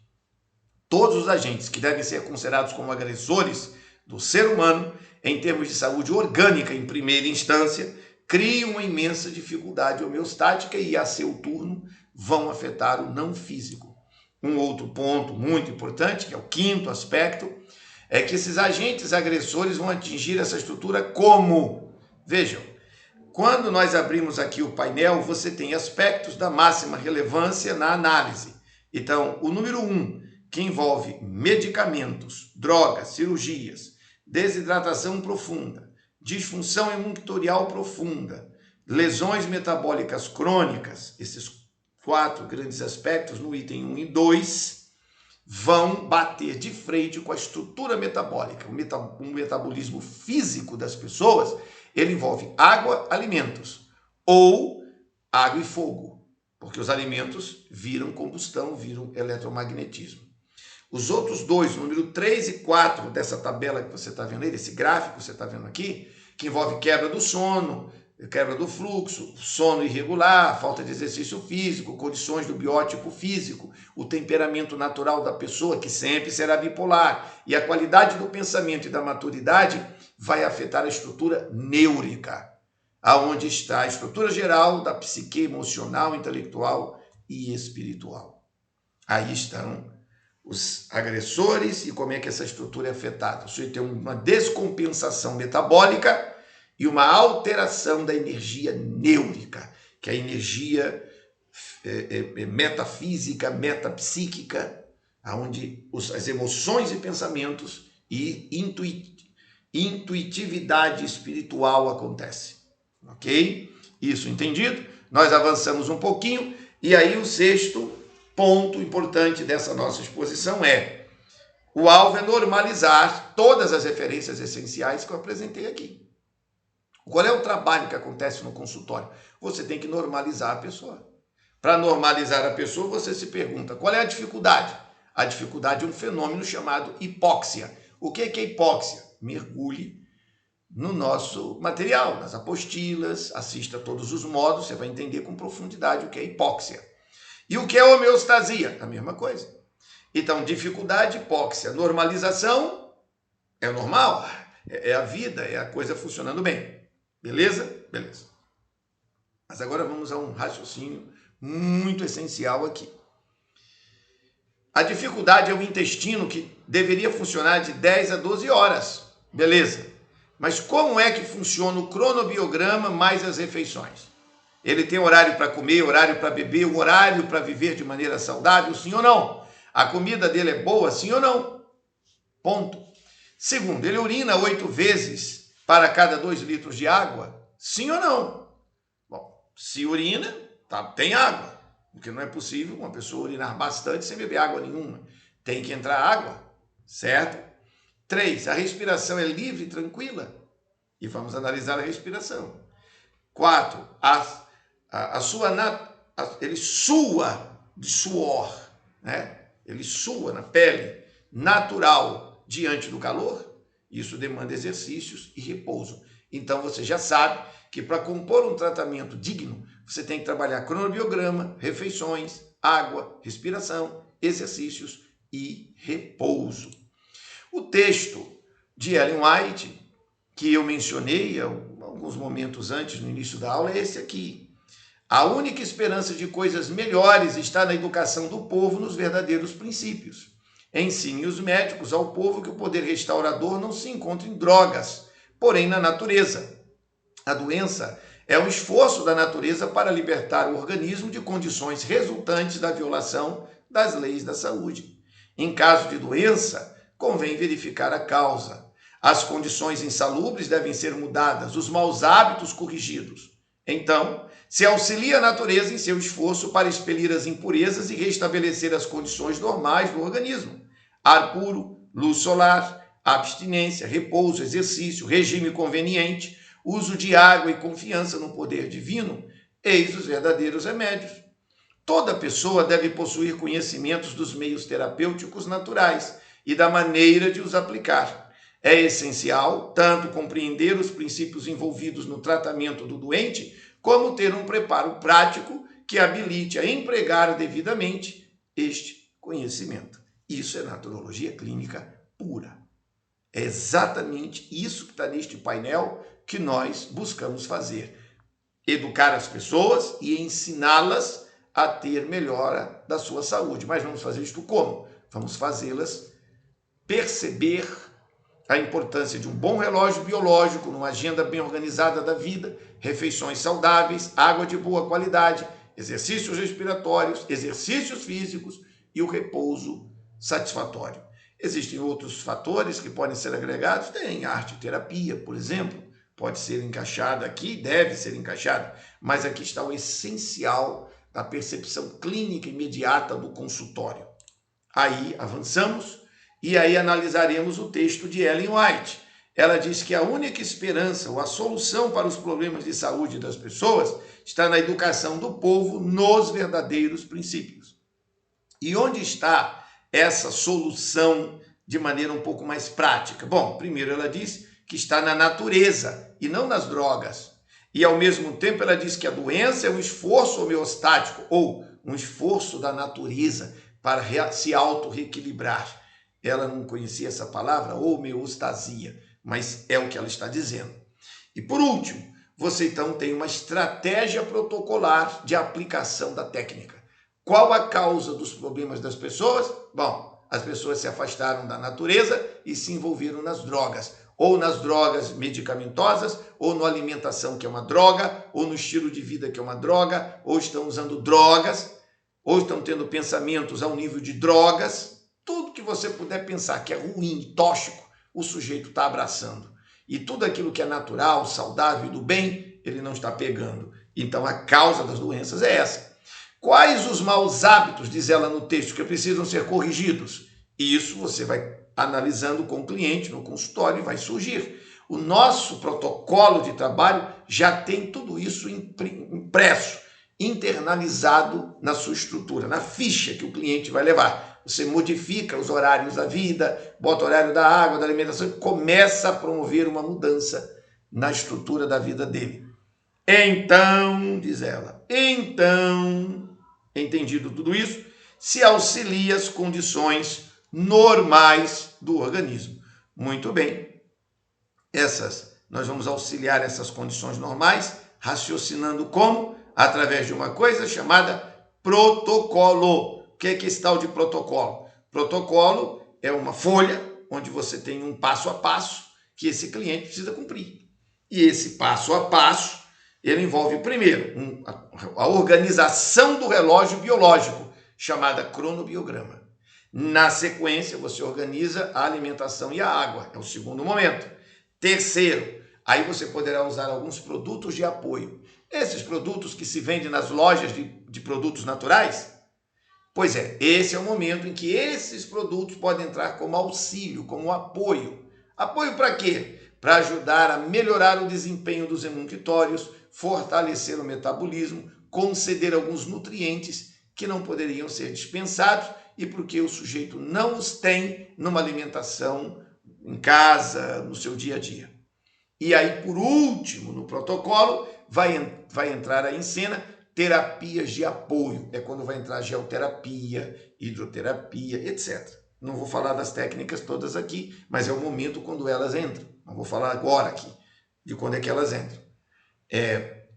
Todos os agentes que devem ser considerados como agressores do ser humano, em termos de saúde orgânica em primeira instância, criam uma imensa dificuldade homeostática e, a seu turno, vão afetar o não físico. Um outro ponto muito importante, que é o 5º aspecto, é que esses agentes agressores vão atingir essa estrutura como? Vejam, quando nós abrimos aqui o painel, você tem aspectos da máxima relevância na análise. Então, o número 1, que envolve medicamentos, drogas, cirurgias, desidratação profunda, disfunção imunitorial profunda, lesões metabólicas crônicas, esses 4 grandes aspectos no item 1 e 2, vão bater de frente com a estrutura metabólica. O metabolismo físico das pessoas, ele envolve água, alimentos, ou água e fogo, porque os alimentos viram combustão, viram eletromagnetismo. Os outros 2, número 3 e 4 dessa tabela que você está vendo aí, desse gráfico que você está vendo aqui, que envolve quebra do sono, quebra do fluxo, sono irregular, falta de exercício físico, condições do biótipo físico, o temperamento natural da pessoa, que sempre será bipolar, e a qualidade do pensamento e da maturidade vai afetar a estrutura neúrica, aonde está a estrutura geral da psique emocional, intelectual e espiritual. Aí estão os agressores e como é que essa estrutura é afetada. O sujeito tem uma descompensação metabólica e uma alteração da energia neúrica, que é a energia metafísica, metapsíquica, onde as emoções e pensamentos e intuitividade espiritual acontece. Ok? Isso entendido? Nós avançamos um pouquinho e aí o 6º ponto importante dessa nossa exposição é: o alvo é normalizar todas as referências essenciais que eu apresentei aqui. Qual é o trabalho que acontece no consultório? Você tem que normalizar a pessoa. Para normalizar a pessoa, você se pergunta, qual é a dificuldade? A dificuldade é um fenômeno chamado hipóxia. O que é hipóxia? Mergulhe no nosso material, nas apostilas, assista a todos os módulos, você vai entender com profundidade o que é hipóxia. E o que é homeostasia? A mesma coisa. Então, dificuldade, hipóxia, normalização, é normal, é a vida, é a coisa funcionando bem. Beleza? Beleza. Mas agora vamos a um raciocínio muito essencial aqui. A dificuldade é o intestino que deveria funcionar de 10 a 12 horas. Beleza. Mas como é que funciona o cronobiograma mais as refeições? Ele tem horário para comer, horário para beber, um horário para viver de maneira saudável, sim ou não? A comida dele é boa, sim ou não? Ponto. Segundo, ele urina 8 vezes para cada 2 litros de água, sim ou não? Bom, se urina, tá, tem água, porque não é possível uma pessoa urinar bastante sem beber água nenhuma. Tem que entrar água, certo? 3, a respiração é livre e tranquila. E vamos analisar a respiração. 4, ele sua de suor, né? Ele sua na pele, natural diante do calor. Isso demanda exercícios e repouso. Então você já sabe que para compor um tratamento digno, você tem que trabalhar cronobiograma, refeições, água, respiração, exercícios e repouso. O texto de Ellen White, que eu mencionei alguns momentos antes, no início da aula, é esse aqui. A única esperança de coisas melhores está na educação do povo nos verdadeiros princípios. Ensine os médicos ao povo que o poder restaurador não se encontra em drogas, porém na natureza. A doença é um esforço da natureza para libertar o organismo de condições resultantes da violação das leis da saúde. Em caso de doença, convém verificar a causa. As condições insalubres devem ser mudadas, os maus hábitos corrigidos. Então, se auxilia a natureza em seu esforço para expelir as impurezas e restabelecer as condições normais do organismo. Ar puro, luz solar, abstinência, repouso, exercício, regime conveniente, uso de água e confiança no poder divino, eis os verdadeiros remédios. Toda pessoa deve possuir conhecimentos dos meios terapêuticos naturais e da maneira de os aplicar. É essencial tanto compreender os princípios envolvidos no tratamento do doente, como ter um preparo prático que habilite a empregar devidamente este conhecimento. Isso é naturologia clínica pura. É exatamente isso que está neste painel que nós buscamos fazer. Educar as pessoas e ensiná-las a ter melhora da sua saúde. Mas vamos fazer isto como? Vamos fazê-las perceber a importância de um bom relógio biológico, numa agenda bem organizada da vida, refeições saudáveis, água de boa qualidade, exercícios respiratórios, exercícios físicos e o repouso satisfatório. Existem outros fatores que podem ser agregados, tem arte-terapia, por exemplo, pode ser encaixada aqui, deve ser encaixada, mas aqui está o essencial da percepção clínica imediata do consultório. Aí avançamos e aí analisaremos o texto de Ellen White. Ela diz que a única esperança ou a solução para os problemas de saúde das pessoas está na educação do povo nos verdadeiros princípios. E onde está essa solução de maneira um pouco mais prática? Bom, primeiro ela diz que está na natureza e não nas drogas. E ao mesmo tempo ela diz que a doença é um esforço homeostático ou um esforço da natureza para se auto-reequilibrar. Ela não conhecia essa palavra, homeostasia, mas é o que ela está dizendo. E por último, você então tem uma estratégia protocolar de aplicação da técnica. Qual a causa dos problemas das pessoas? Bom, as pessoas se afastaram da natureza e se envolveram nas drogas, ou nas drogas medicamentosas, ou na alimentação, que é uma droga, ou no estilo de vida, que é uma droga, ou estão usando drogas, ou estão tendo pensamentos ao nível de drogas. Tudo que você puder pensar que é ruim, tóxico, o sujeito está abraçando. E tudo aquilo que é natural, saudável e do bem, ele não está pegando. Então a causa das doenças é essa. Quais os maus hábitos, diz ela no texto, que precisam ser corrigidos? Isso você vai analisando com o cliente no consultório e vai surgir. O nosso protocolo de trabalho já tem tudo isso impresso, internalizado na sua estrutura, na ficha que o cliente vai levar. Você modifica os horários da vida, bota o horário da água, da alimentação, e começa a promover uma mudança na estrutura da vida dele. Então, diz ela, entendido tudo isso, se auxilia as condições normais do organismo. Muito bem. Nós vamos auxiliar essas condições normais, raciocinando como? Através de uma coisa chamada protocolo. O que é esse tal de protocolo? Protocolo é uma folha onde você tem um passo a passo que esse cliente precisa cumprir. E esse passo a passo, ele envolve, primeiro, a organização do relógio biológico, chamada cronobiograma. Na sequência, você organiza a alimentação e a água, é o segundo momento. Terceiro, aí você poderá usar alguns produtos de apoio. Esses produtos que se vendem nas lojas de produtos naturais, pois é, esse é o momento em que esses produtos podem entrar como auxílio, como apoio. Apoio para quê? Para ajudar a melhorar o desempenho dos imunitórios, fortalecer o metabolismo, conceder alguns nutrientes que não poderiam ser dispensados e porque o sujeito não os tem numa alimentação em casa, no seu dia a dia. E aí, por último, no protocolo, vai entrar aí em cena terapias de apoio. É quando vai entrar geoterapia, hidroterapia, etc. Não vou falar das técnicas todas aqui, mas é o momento quando elas entram. Não vou falar agora aqui de quando é que elas entram.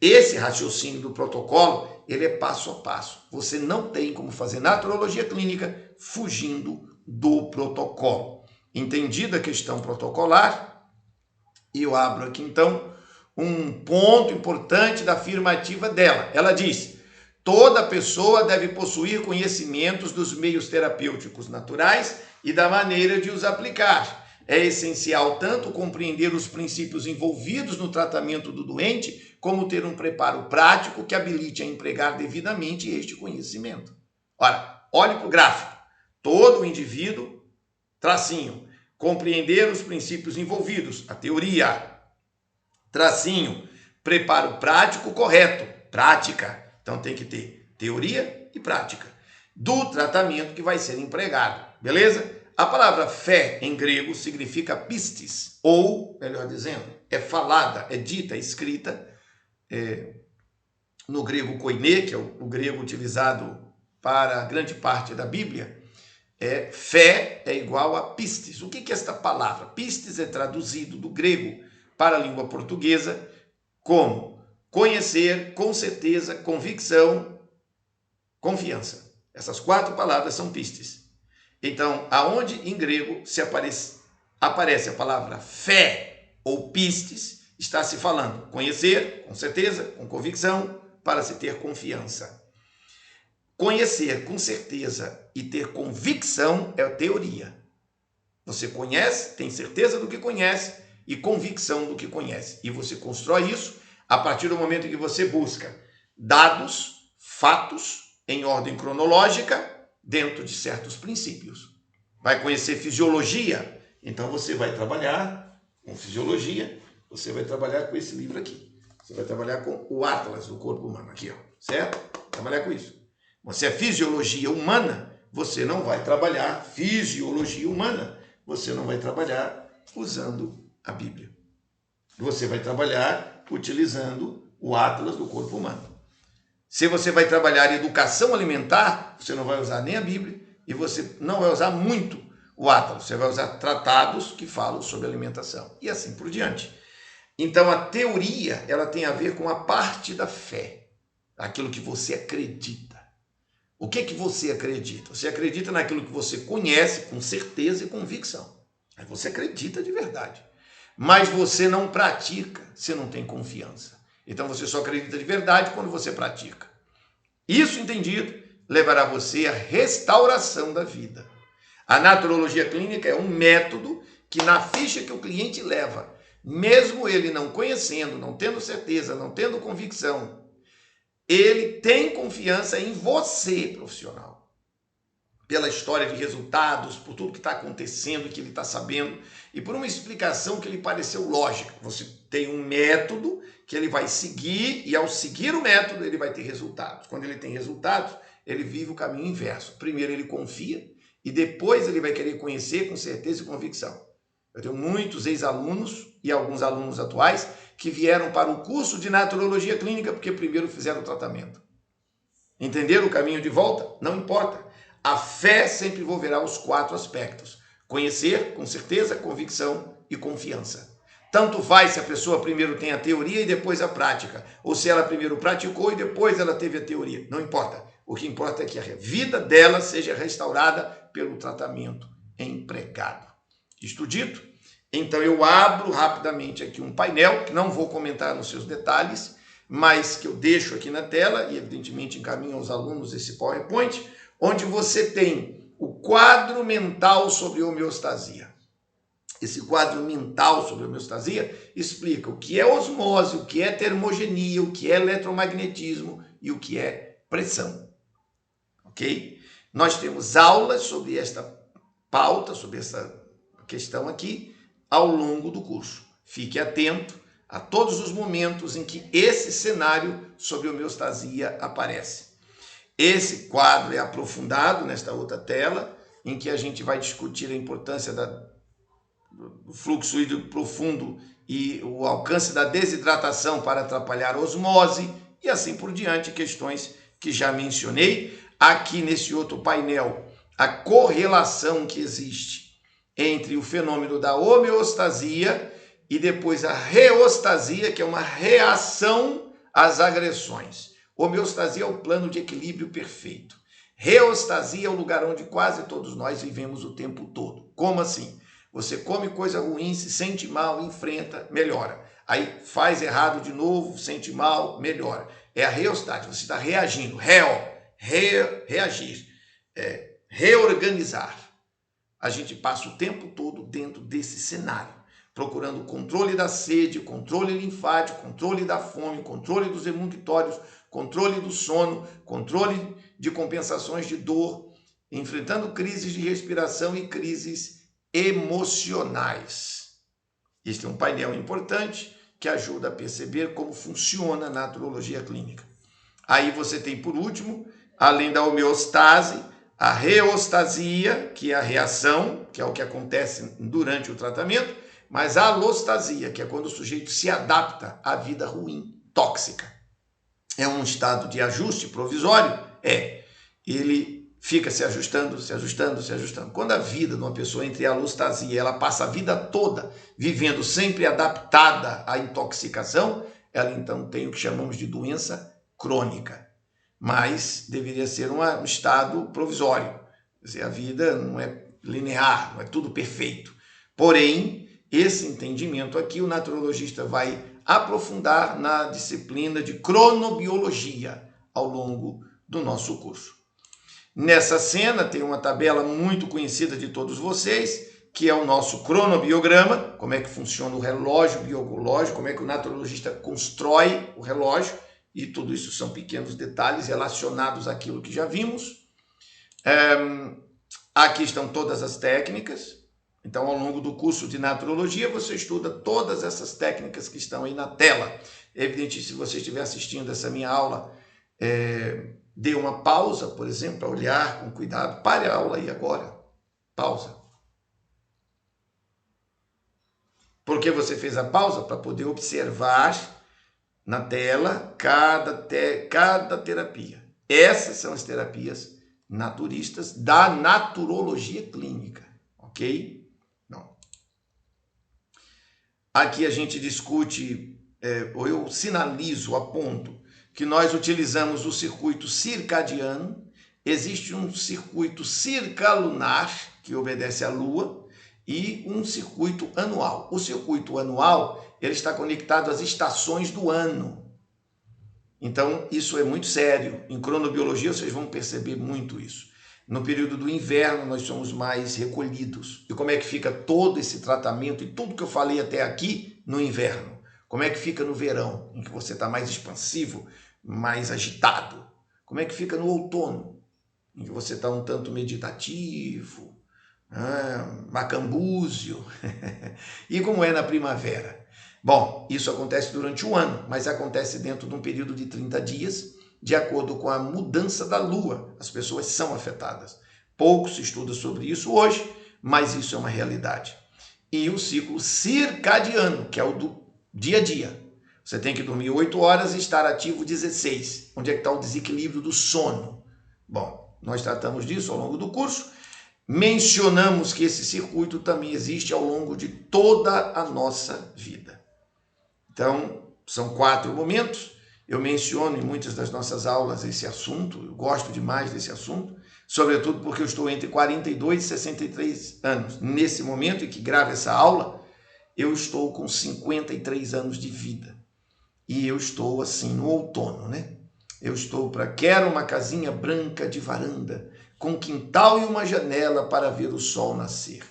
Esse raciocínio do protocolo, ele é passo a passo. Você não tem como fazer naturologia clínica fugindo do protocolo. Entendida a questão protocolar, eu abro aqui então um ponto importante da afirmativa dela. Ela diz: toda pessoa deve possuir conhecimentos dos meios terapêuticos naturais e da maneira de os aplicar. É essencial tanto compreender os princípios envolvidos no tratamento do doente, como ter um preparo prático que habilite a empregar devidamente este conhecimento. Ora, olhe para o gráfico. Todo indivíduo, tracinho, compreender os princípios envolvidos, a teoria, tracinho, preparo prático correto, prática. Então tem que ter teoria e prática do tratamento que vai ser empregado, beleza? A palavra fé em grego significa pistis, ou, melhor dizendo, é falada, é dita, é escrita, no grego koiné, que é o grego utilizado para grande parte da Bíblia. Fé é igual a pistis. O que é esta palavra? Pistis é traduzido do grego para a língua portuguesa como conhecer, com certeza, convicção, confiança. Essas 4 palavras são pistis. Então, aonde em grego aparece a palavra fé ou pistis, está se falando conhecer, com certeza, com convicção, para se ter confiança. Conhecer com certeza e ter convicção é a teoria. Você conhece, tem certeza do que conhece e convicção do que conhece. E você constrói isso a partir do momento em que você busca dados, fatos, em ordem cronológica, dentro de certos princípios. Vai conhecer fisiologia? Então você vai trabalhar com fisiologia, você vai trabalhar com esse livro aqui. Você vai trabalhar com o Atlas do corpo humano, aqui, ó, certo? Trabalhar com isso. Você é fisiologia humana, você não vai trabalhar fisiologia humana, você não vai trabalhar usando a Bíblia. Você vai trabalhar utilizando o Atlas do corpo humano. Se você vai trabalhar educação alimentar, você não vai usar nem a Bíblia e você não vai usar muito o Atlas. Você vai usar tratados que falam sobre alimentação e assim por diante. Então, a teoria, ela tem a ver com a parte da fé, aquilo que você acredita. O que você acredita? Você acredita naquilo que você conhece com certeza e convicção. Aí você acredita de verdade. Mas você não pratica se não tem confiança. Então você só acredita de verdade quando você pratica. Isso entendido levará você à restauração da vida. A naturologia clínica é um método que na ficha que o cliente leva, mesmo ele não conhecendo, não tendo certeza, não tendo convicção, ele tem confiança em você, profissional. pela história de resultados, por tudo que está acontecendo, que ele está sabendo, e por uma explicação que lhe pareceu lógica. Você tem um método que ele vai seguir, e ao seguir o método, ele vai ter resultados. Quando ele tem resultados, ele vive o caminho inverso. Primeiro ele confia, e depois ele vai querer conhecer com certeza e convicção. Eu tenho muitos ex-alunos e alguns alunos atuais que vieram para o curso de naturologia clínica porque primeiro fizeram o tratamento. Entenderam o caminho de volta? Não importa. A fé sempre envolverá os 4 aspectos: conhecer, com certeza, convicção e confiança. Tanto faz se a pessoa primeiro tem a teoria e depois a prática, ou se ela primeiro praticou e depois ela teve a teoria. Não importa. O que importa é que a vida dela seja restaurada pelo tratamento empregado. Isto dito, então eu abro rapidamente aqui um painel, que não vou comentar nos seus detalhes, mas que eu deixo aqui na tela, e evidentemente encaminho aos alunos esse PowerPoint, onde você tem o quadro mental sobre homeostasia. Esse quadro mental sobre homeostasia explica o que é osmose, o que é termogenia, o que é eletromagnetismo e o que é pressão. Ok? Nós temos aulas sobre esta pauta, sobre essa questão aqui, ao longo do curso. Fique atento a todos os momentos em que esse cenário sobre homeostasia aparece. Esse quadro é aprofundado nesta outra tela, em que a gente vai discutir a importância do fluxo hídrico profundo e o alcance da desidratação para atrapalhar a osmose e assim por diante, questões que já mencionei. Aqui nesse outro painel, a correlação que existe entre o fenômeno da homeostasia e depois a reostasia, que é uma reação às agressões. Homeostasia é o plano de equilíbrio perfeito. Reostasia é o lugar onde quase todos nós vivemos o tempo todo. Como assim? Você come coisa ruim, se sente mal, enfrenta, melhora. Aí faz errado de novo, sente mal, melhora. É a reostática, você está reagindo. Reagir, reorganizar. A gente passa o tempo todo dentro desse cenário, procurando o controle da sede, controle linfático, controle da fome, controle dos emunitórios, controle do sono, controle de compensações de dor, enfrentando crises de respiração e crises emocionais. Este é um painel importante que ajuda a perceber como funciona a naturologia clínica. Aí você tem, por último, além da homeostase, a reostasia, que é a reação, que é o que acontece durante o tratamento, mas a alostasia, que é quando o sujeito se adapta à vida ruim, tóxica. É um estado de ajuste provisório? Ele fica se ajustando, se ajustando, se ajustando. Quando a vida de uma pessoa entra em alostasia, ela passa a vida toda vivendo sempre adaptada à intoxicação, ela então tem o que chamamos de doença crônica. Mas deveria ser um estado provisório. Quer dizer, a vida não é linear, não é tudo perfeito. Porém, esse entendimento aqui o naturologista vai aprofundar na disciplina de cronobiologia ao longo do nosso curso. Nessa cena tem uma tabela muito conhecida de todos vocês, que é o nosso cronobiograma, como é que funciona o relógio biológico, como é que o naturologista constrói o relógio, e tudo isso são pequenos detalhes relacionados àquilo que já vimos. Aqui estão todas as técnicas. Então, ao longo do curso de naturologia, você estuda todas essas técnicas que estão aí na tela. É evidente, se você estiver assistindo essa minha aula, dê uma pausa, por exemplo, para olhar com cuidado. Pare a aula aí agora. Pausa. Por que você fez a pausa? Para poder observar na tela cada terapia. Essas são as terapias naturistas da naturologia clínica, ok? Não. Aqui a gente discute, ou eu sinalizo, aponto, que nós utilizamos o circuito circadiano, existe um circuito circalunar, que obedece à Lua, e um circuito anual. O circuito anual, ele está conectado às estações do ano. Então, isso é muito sério. Em cronobiologia, vocês vão perceber muito isso. No período do inverno, nós somos mais recolhidos. E como é que fica todo esse tratamento e tudo que eu falei até aqui no inverno? Como é que fica no verão, em que você está mais expansivo, mais agitado? Como é que fica no outono? em que você está um tanto meditativo, macambúzio, e como é na primavera. Bom, isso acontece durante o ano, mas acontece dentro de um período de 30 dias, de acordo com a mudança da lua. As pessoas são afetadas. Pouco se estuda sobre isso hoje, mas isso é uma realidade. E o ciclo circadiano, que é o do dia a dia. Você tem que dormir 8 horas e estar ativo 16. Onde é que está o desequilíbrio do sono? Bom, nós tratamos disso ao longo do curso. Mencionamos que esse circuito também existe ao longo de toda a nossa vida. Então, são 4 momentos. Eu menciono em muitas das nossas aulas esse assunto, eu gosto demais desse assunto, sobretudo porque eu estou entre 42 e 63 anos. Nesse momento em que gravo essa aula, eu estou com 53 anos de vida. E eu estou assim no outono, né? Eu estou quero uma casinha branca de varanda, com quintal e uma janela para ver o sol nascer.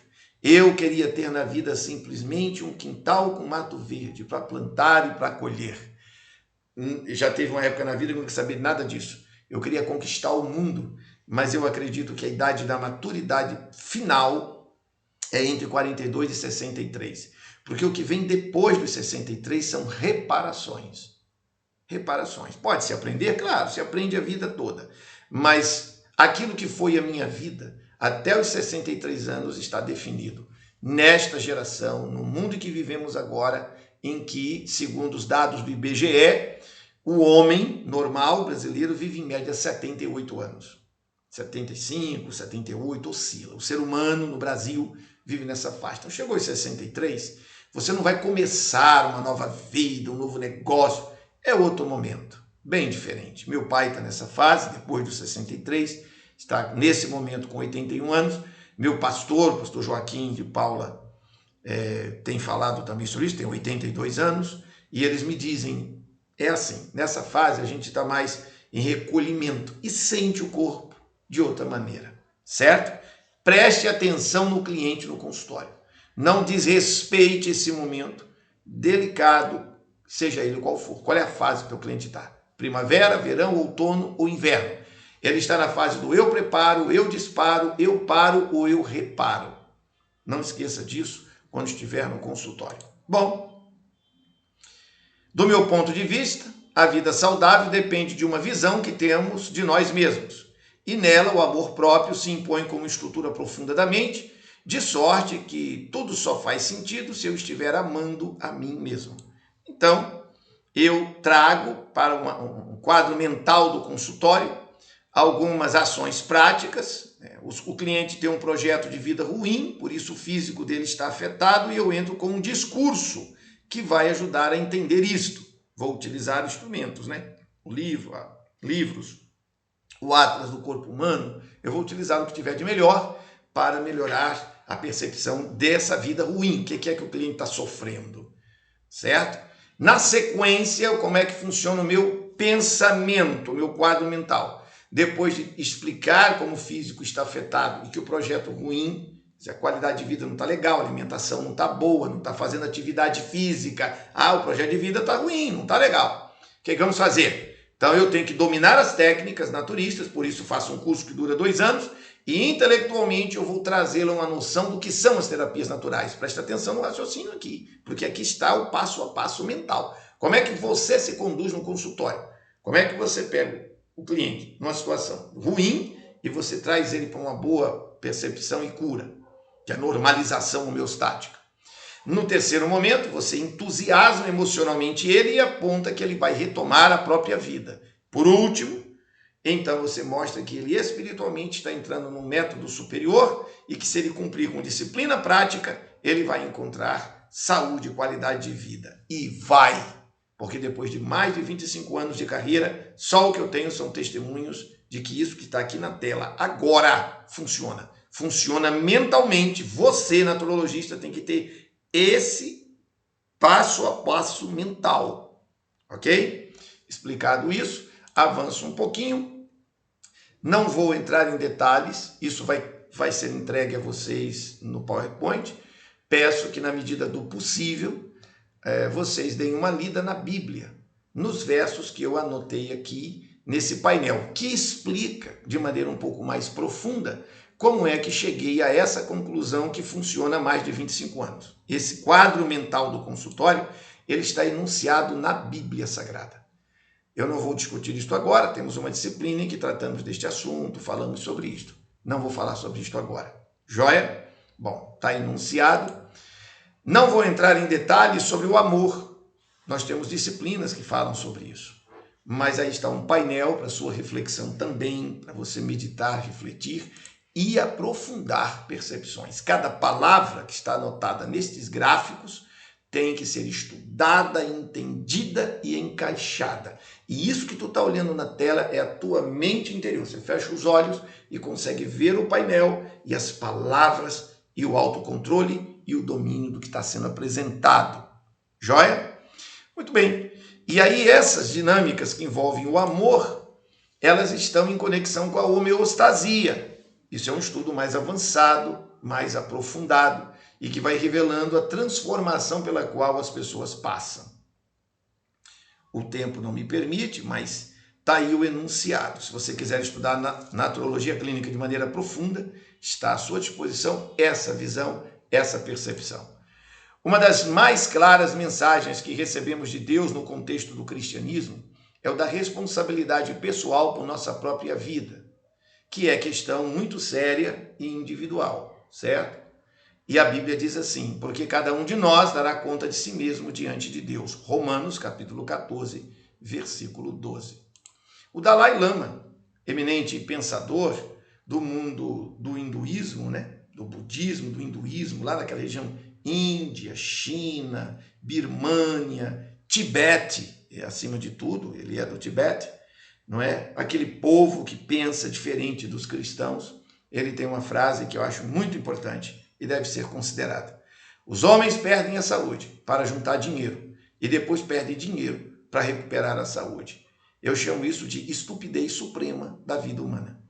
Eu queria ter na vida simplesmente um quintal com mato verde para plantar e para colher. Já teve uma época na vida que eu não queria saber nada disso. Eu queria conquistar o mundo, mas eu acredito que a idade da maturidade final é entre 42 e 63. Porque o que vem depois dos 63 são reparações. Reparações. Pode-se aprender? Claro, se aprende a vida toda. Mas aquilo que foi a minha vida até os 63 anos está definido. Nesta geração, no mundo em que vivemos agora, em que, segundo os dados do IBGE, o homem normal brasileiro vive em média 78 anos. 75, 78, oscila. O ser humano no Brasil vive nessa faixa. Então, chegou aos 63, você não vai começar uma nova vida, um novo negócio. É outro momento, bem diferente. Meu pai está nessa fase, depois dos 63, está nesse momento com 81 anos. Meu pastor Joaquim de Paula, tem falado também sobre isso, tem 82 anos, e eles me dizem, é assim, nessa fase a gente está mais em recolhimento e sente o corpo de outra maneira, certo? Preste atenção no cliente no consultório. Não desrespeite esse momento delicado, seja ele qual for. Qual é a fase que o teu cliente está? Primavera, verão, outono ou inverno? Ele está na fase do eu preparo, eu disparo, eu paro ou eu reparo. Não esqueça disso quando estiver no consultório. Bom, do meu ponto de vista, a vida saudável depende de uma visão que temos de nós mesmos. E nela o amor próprio se impõe como estrutura profunda da mente, de sorte que tudo só faz sentido se eu estiver amando a mim mesmo. Então, eu trago para um quadro mental do consultório algumas ações práticas. O cliente tem um projeto de vida ruim, por isso o físico dele está afetado, e eu entro com um discurso que vai ajudar a entender isto. Vou utilizar instrumentos, né? Livros, o Atlas do Corpo Humano, eu vou utilizar o que tiver de melhor para melhorar a percepção dessa vida ruim. O que é que o cliente está sofrendo, certo? Na sequência, como é que funciona o meu pensamento, o meu quadro mental. Depois de explicar como o físico está afetado e que o projeto ruim, se a qualidade de vida não está legal, a alimentação não está boa, não está fazendo atividade física, o projeto de vida está ruim, não está legal. O que vamos fazer? Então eu tenho que dominar as técnicas naturistas, por isso faço um curso que dura 2 anos, e intelectualmente eu vou trazê-lo a uma noção do que são as terapias naturais. Presta atenção no raciocínio aqui, porque aqui está o passo a passo mental. Como é que você se conduz no consultório? Como é que você pega o cliente numa situação ruim e você traz ele para uma boa percepção e cura, que é a normalização homeostática. No terceiro momento, você entusiasma emocionalmente ele e aponta que ele vai retomar a própria vida. Por último, então você mostra que ele espiritualmente está entrando num método superior e que se ele cumprir com disciplina prática, ele vai encontrar saúde e qualidade de vida. E vai! Porque depois de mais de 25 anos de carreira, só o que eu tenho são testemunhos de que isso que está aqui na tela agora funciona. Funciona mentalmente. Você, naturologista, tem que ter esse passo a passo mental. Ok? Explicado isso, avanço um pouquinho. Não vou entrar em detalhes, isso vai ser entregue a vocês no PowerPoint. Peço que, na medida do possível, vocês deem uma lida na Bíblia, nos versos que eu anotei aqui nesse painel, que explica de maneira um pouco mais profunda como é que cheguei a essa conclusão que funciona há mais de 25 anos. Esse quadro mental do consultório, ele está enunciado na Bíblia Sagrada. Eu não vou discutir isto agora, temos uma disciplina em que tratamos deste assunto, falamos sobre isto. Não vou falar sobre isto agora. Joia? Bom, está enunciado. Não vou entrar em detalhes sobre o amor. Nós temos disciplinas que falam sobre isso. Mas aí está um painel para sua reflexão também, para você meditar, refletir e aprofundar percepções. Cada palavra que está anotada nestes gráficos tem que ser estudada, entendida e encaixada. E isso que tu está olhando na tela é a tua mente interior. Você fecha os olhos e consegue ver o painel e as palavras e o autocontrole e o domínio do que está sendo apresentado. Joia? Muito bem. E aí essas dinâmicas que envolvem o amor, elas estão em conexão com a homeostasia. Isso é um estudo mais avançado, mais aprofundado e que vai revelando a transformação pela qual as pessoas passam. O tempo não me permite, mas está aí o enunciado. Se você quiser estudar naturologia clínica de maneira profunda, está à sua disposição essa visão, essa percepção. Uma das mais claras mensagens que recebemos de Deus no contexto do cristianismo é o da responsabilidade pessoal por nossa própria vida, que é questão muito séria e individual, certo? E a Bíblia diz assim, porque cada um de nós dará conta de si mesmo diante de Deus. Romanos, capítulo 14, versículo 12. O Dalai Lama, eminente pensador do mundo do hinduísmo, né? Do budismo, do hinduísmo, lá naquela região Índia, China, Birmânia, Tibete, acima de tudo, ele é do Tibete, não é? Aquele povo que pensa diferente dos cristãos. Ele tem uma frase que eu acho muito importante e deve ser considerada. Os homens perdem a saúde para juntar dinheiro e depois perdem dinheiro para recuperar a saúde. Eu chamo isso de estupidez suprema da vida humana.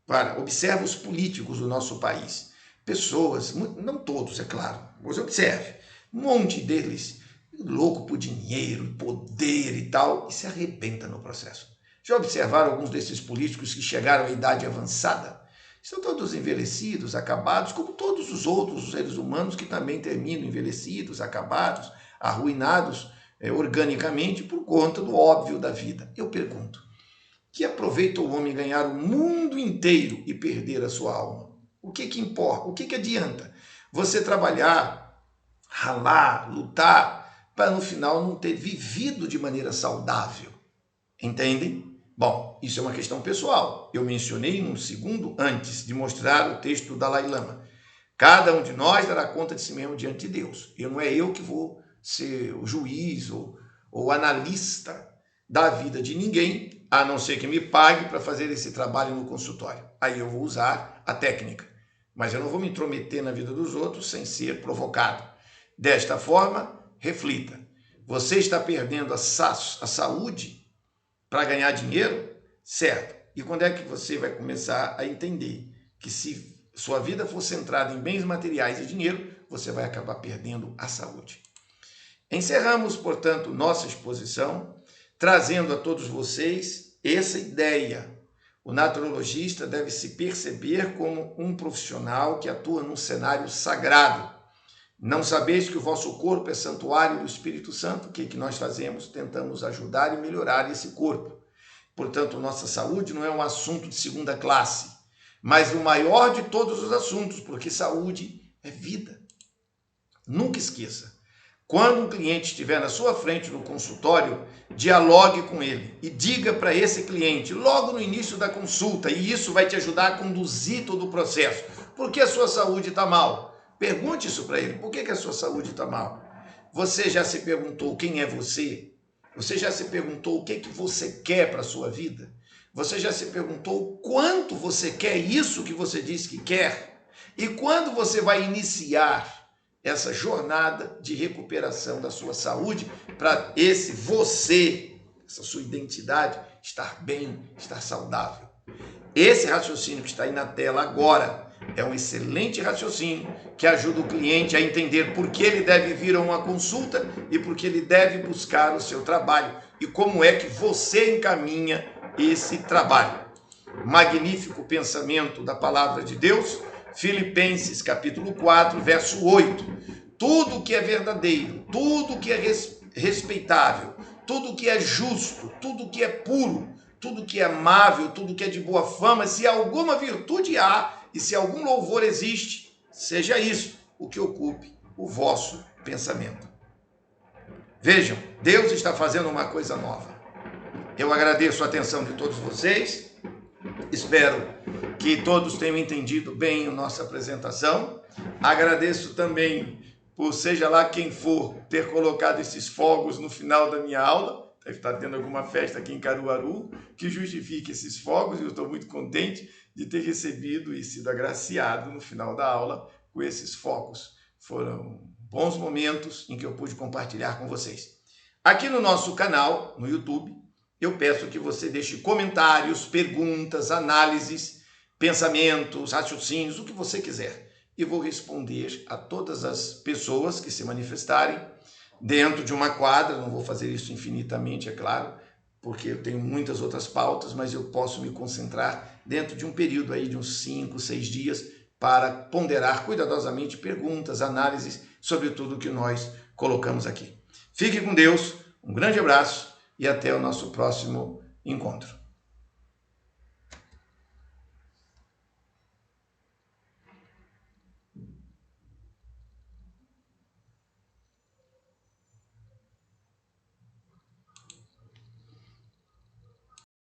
Para, observa os políticos do nosso país. Pessoas, não todos, é claro, você observe, um monte deles louco por dinheiro, poder e tal, e se arrebenta no processo. Já observaram alguns desses políticos que chegaram à idade avançada? Estão todos envelhecidos, acabados, como todos os outros seres humanos que também terminam envelhecidos, acabados, arruinados organicamente por conta do óbvio da vida. Eu pergunto, que aproveita o homem ganhar o mundo inteiro e perder a sua alma? O que importa? O que adianta? Você trabalhar, ralar, lutar, para no final não ter vivido de maneira saudável. Entendem? Bom, isso é uma questão pessoal. Eu mencionei num segundo antes de mostrar o texto do Dalai Lama. Cada um de nós dará conta de si mesmo diante de Deus. Não é eu que vou ser o juiz ou analista da vida de ninguém, a não ser que me pague para fazer esse trabalho no consultório. Aí eu vou usar a técnica. Mas eu não vou me intrometer na vida dos outros sem ser provocado. Desta forma, reflita. Você está perdendo a saúde para ganhar dinheiro? Certo. E quando é que você vai começar a entender que se sua vida for centrada em bens materiais e dinheiro, você vai acabar perdendo a saúde? Encerramos, portanto, nossa exposição, trazendo a todos vocês essa ideia. O naturologista deve se perceber como um profissional que atua num cenário sagrado. Não sabeis que o vosso corpo é santuário do Espírito Santo? O que nós fazemos? Tentamos ajudar e melhorar esse corpo. Portanto, nossa saúde não é um assunto de segunda classe, mas o maior de todos os assuntos, porque saúde é vida. Nunca esqueça. Quando um cliente estiver na sua frente no consultório, dialogue com ele e diga para esse cliente, logo no início da consulta, e isso vai te ajudar a conduzir todo o processo. Por que a sua saúde está mal? Pergunte isso para ele. Por que a sua saúde está mal? Você já se perguntou quem é você? Você já se perguntou o que você quer para a sua vida? Você já se perguntou quanto você quer isso que você diz que quer? E quando você vai iniciar essa jornada de recuperação da sua saúde para esse você, essa sua identidade, estar bem, estar saudável? Esse raciocínio que está aí na tela agora é um excelente raciocínio que ajuda o cliente a entender por que ele deve vir a uma consulta e por que ele deve buscar o seu trabalho e como é que você encaminha esse trabalho. Magnífico pensamento da palavra de Deus, Filipenses capítulo 4, verso 8. Tudo que é verdadeiro, tudo que é respeitável, tudo que é justo, tudo que é puro, tudo que é amável, tudo que é de boa fama, se alguma virtude há e se algum louvor existe, seja isso o que ocupe o vosso pensamento. Vejam, Deus está fazendo uma coisa nova. Eu agradeço a atenção de todos vocês. Espero que todos tenham entendido bem a nossa apresentação. Agradeço também por, seja lá quem for, ter colocado esses fogos no final da minha aula. Deve estar tendo alguma festa aqui em Caruaru que justifique esses fogos, e eu estou muito contente de ter recebido e sido agraciado no final da aula com esses fogos. Foram bons momentos em que eu pude compartilhar com vocês. Aqui no nosso canal, no YouTube, eu peço que você deixe comentários, perguntas, análises, pensamentos, raciocínios, o que você quiser. E vou responder a todas as pessoas que se manifestarem dentro de uma quadra. Não vou fazer isso infinitamente, é claro, porque eu tenho muitas outras pautas, mas eu posso me concentrar dentro de um período aí de uns 5, 6 dias para ponderar cuidadosamente perguntas, análises sobre tudo que nós colocamos aqui. Fique com Deus, um grande abraço e até o nosso próximo encontro.